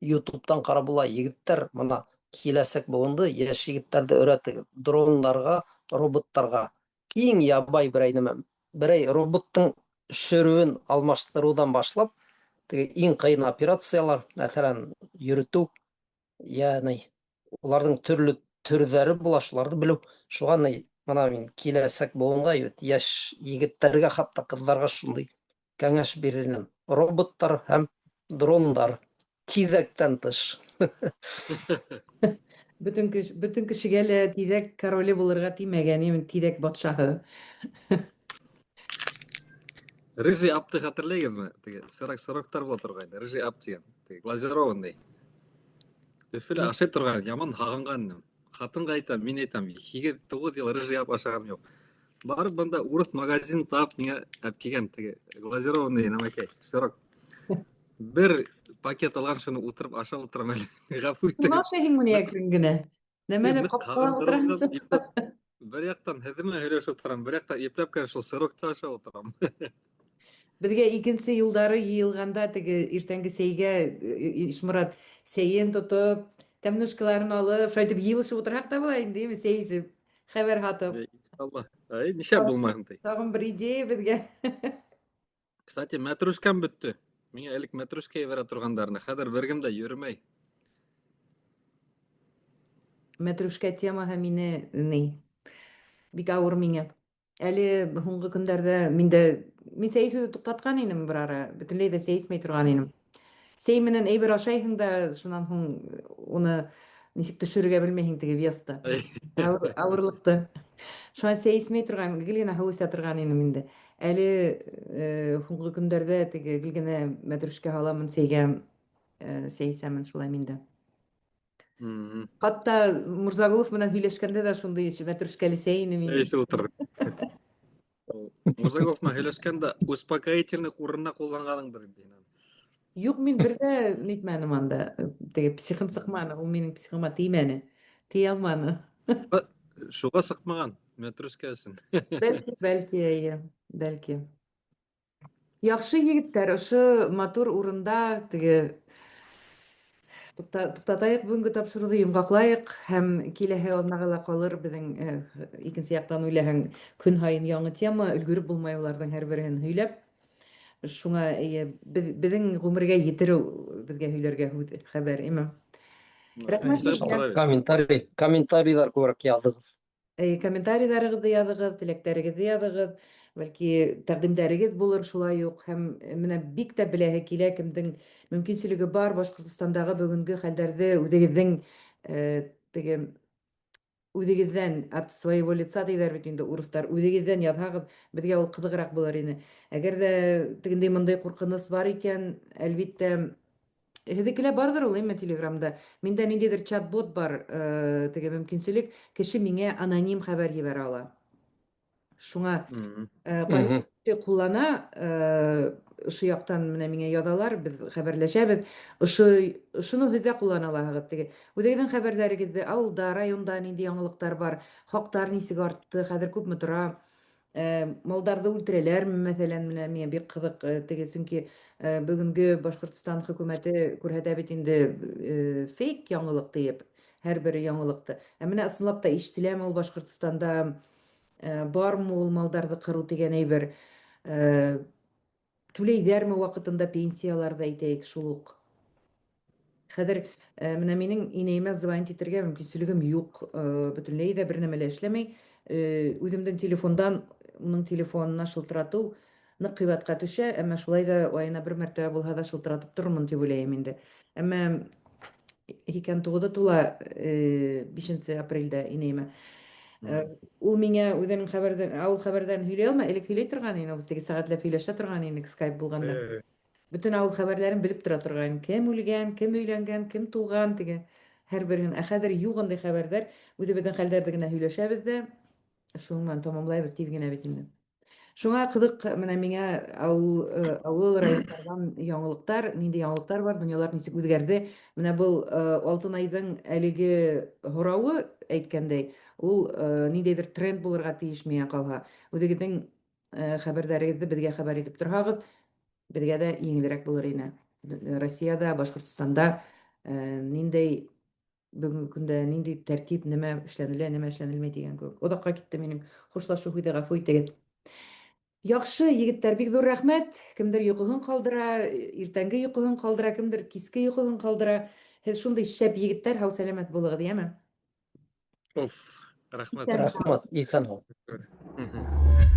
ютубтан карап була, егеттер мына киләсәк буынды, яшь егеттерде өйрәтегез. Дроннарга, роботтарга. Иң ябай берәй нәмә. Берәй роботтың шөрүен алмаштырудан башлап, теге иң кыйын операциялар, мәсәлән, йөртү, ягъни уларның төрле төрҙәре була, шуларны белү. Шуга мына мин киләсәк буынга яшь егеттәргә, хатта кызларга шундый кәңәш бирелем. Роботтар һәм дрондар тиҙәктән тыш. Бөтөн кешегә лә тиҙәк короле булырга тимәгән, мин тиҙәк батшаһы. Рыжий апты хәтерләйһегеҙме? Теге сыроктар була торган, рыжий ап дигән, теге глазированный. Өфөлә ашай торган, яман һағынған. Хатынға әйтәм, мин әйтәм, 8-9 йыл рыжий ап ашағам юҡ. Барып бында урыҫ магазин тап миңә әп килгән, теге глазированный нәмәкәй, сырок. Бер пакет алған шуны утырып ашап утырам әле. Ғәфү Шуны итегеҙ. ашайһың мыны әкрен-генә. Нәмәләр Ныҡ ҡапҡалап ултыраһың. ҡағындырылғас, ипләп, бер яҡтан һеҙ менән һөйләшеп ултырам, бер яҡтан ипләп кенә шул сырокты ашап ултырам. Беҙгә икенсе юлдары йыйылғанда теге иртәнге сәйгә Ишморат сәйен тотоп, тәмнушкаларын алып, шайтып йыйылышып ултырһаҡ та була инде, сәй эсеп, хәбәр һатып. Иншалла. Нишә булмаһын ти. Тағын бер идея беҙгә. Кстати, мәтрүшкәм бөттө. Миңә элек мәтрүшкә ебәрә торгандарны, хәҙер бер кем дә йөрөмәй. Мәтрүшкә темаһы мине бик ауыр миңә. Әле һуңғы көндәрҙә мин сәйесеүҙе туҡтатҡан инем бер ara, бөтөнләй ҙә сәйесмәй торған инем. Сәй менән әйбер ашайһың да, шунан һуң уны нисек төшөрөргә белмәйһең теге весты, ауырлыҡты. Шуға сәйесмәй торған, гел генә һыу эсә торған инем инде. Әле һуңғы көндәрҙә теге гел генә мәтрүшкә һаламын сәйгә, сәй эсәмен шулай мин дә. Хатта Мурзагулов менән һөйләшкәндә дә шундай мәтрүшкәле сәй ине минең. Әйше ултырыр. Мурзагулов менән һөйләшкәндә успокоительных урынына ҡулланғаныңдыр инде. Юҡ, мин бер ҙә нитмәнем анда. Теге психым сыҡманы, ул минең психыма теймәне. Тей алманы. Шуға сыҡмаған, мәтрүшкә өсөн. Бәлки, эйе, бәлки. Яҡшы егеттәр, ошо матур урында теге туҡтатайыҡ бөгөнгө тапшырыуҙы, йомғаҡлайыҡ һәм киләһе аҙнаға ла ҡалыр беҙҙең икенсе яҡтан уйлаһаң, көн һайын яңы тема, өлгөрөп булмай уларҙың һәр береһен һөйләп. Шуңа беҙҙең ғүмергә етер беҙгә һөйләргә һүҙ, хәбәр, имам. Рәхмәт. Комментарийҙар күберәк яҙығыҙ. Комментарийҙарығыҙҙы яҙығыҙ, теләктәрегеҙҙе яҙығыҙ, бәлки тәҡдимдәрегеҙ булыр шулай уҡ, һәм менә бик тә беләһе килә, кемдең мөмкинселеге бар Башҡортостандағы бөгөнгө хәлдәрҙе үҙегеҙҙең теге үҙегеҙҙән от своего лица тиҙәр бит инде урыҫтар, үҙегеҙҙән яҙһағыҙ, беҙгә ул ҡыҙығыраҡ булыр ине. Әгәр ҙә тегендәй мындай ҡурҡыныс бар икән, әлбиттә һеҙҙекелә барҙыр ул, име, Телеграмда. Миндә ниндәйҙер чат-бот бар, теге мөмкинселек, кеше миңә аноним хәбәр ебәрә ала. Шуңа ҡайһы кеше ҡуллана, ошо яҡтан менә миңә яҙалар, беҙ хәбәрләшәбеҙ. Ошоно һеҙ ҙә ҡуллана алаһығыҙ. Теге үҙегеҙҙең хәбәрҙәрегеҙҙе, ауылда, районда ниндәй яңылыҡтар бар, хаҡтар нисек артты, хәҙер күпме тора, Малдарды үлтерәләрме, мәсәлән, менә миңа бик кызык, теге чөнки бүгенге Башкортстан хөкүмәте күрһәтә бит инде фейк яңалык диеп, һәрбер яңалыкты. Менә ысынлап та ишетеләме ул Башкортстанда бармы ул малдарды кыру дигән әйбер, түләйҙәрме ваҡытында пенсияларҙы әйтәйек шул уҡ. Хәҙер менә минең инәйемә звонить итергә мөмкинселегем юҡ, бөтөнләй ҙә бер нәмә лә эшләмәй. Үҙемдең телефондан уның телефонына шылтыратыу ныҡ ҡыйбатҡа төшә, әммә шулай ҙа айына бер мәртәбә булһа да шылтыратып торормон тип уйлайым инде. Әммә 89 тула 5 апрелдә инәйемә. Ул миңә үҙенең ауыл хәбәрҙәрен һөйләй алмай, элек һөйләй торған ине, ул теге сәғәтләп һөйләшә торған инек скайп булғанда. Бөтөн ауыл хәбәрләрен белеп тора торған, кем үлгән, кем өйләнгән, кем туған, теге һәр береһен. Ә хәҙер юҡ ындай хәбәрҙәр, үҙебеҙҙең хәлдәрҙе генә һөйләшәбеҙ ҙә, шуның менән тамамлайбыҙ тиҙ генә бит инде. Шуңа ҡыҙыҡ менә миңә ауыл райондарҙан яңылыҡтар, ниндәй яңылыҡтар бар, донъялар нисек үҙгәрҙе. Менә был Алтын айҙың әлеге һорауы әйткәндәй, ул ниндәйҙер тренд булырға тейеш миңә ҡалһа. Үҙегеҙҙең хәбәрҙәрегеҙҙе беҙгә хәбәр итеп торһағыҙ, беҙгә дә еңелерәк булыр ине. Россияда, Башҡортостанда ниндәй бөгөнгө көндә ниндәй тәртип, нәмә эшләнелә, нәмә эшләнелмәй тигән кеүек. Оҙаҡҡа китте минең хушлашыу һүҙе, ғәфү итегеҙ. Яҡшы, егеттәр, бик ҙур рәхмәт. Кемдер йоҡоһон ҡалдыра, иртәнге йоҡоһон ҡалдыра, кемдер киске йоҡоһон ҡалдыра. Һеҙ шундай шәп егеттәр, һау сәләмәт булығыҙ, йәме? Рәхмәт. Исән Рәхмәт, иҫән һау. Мгм.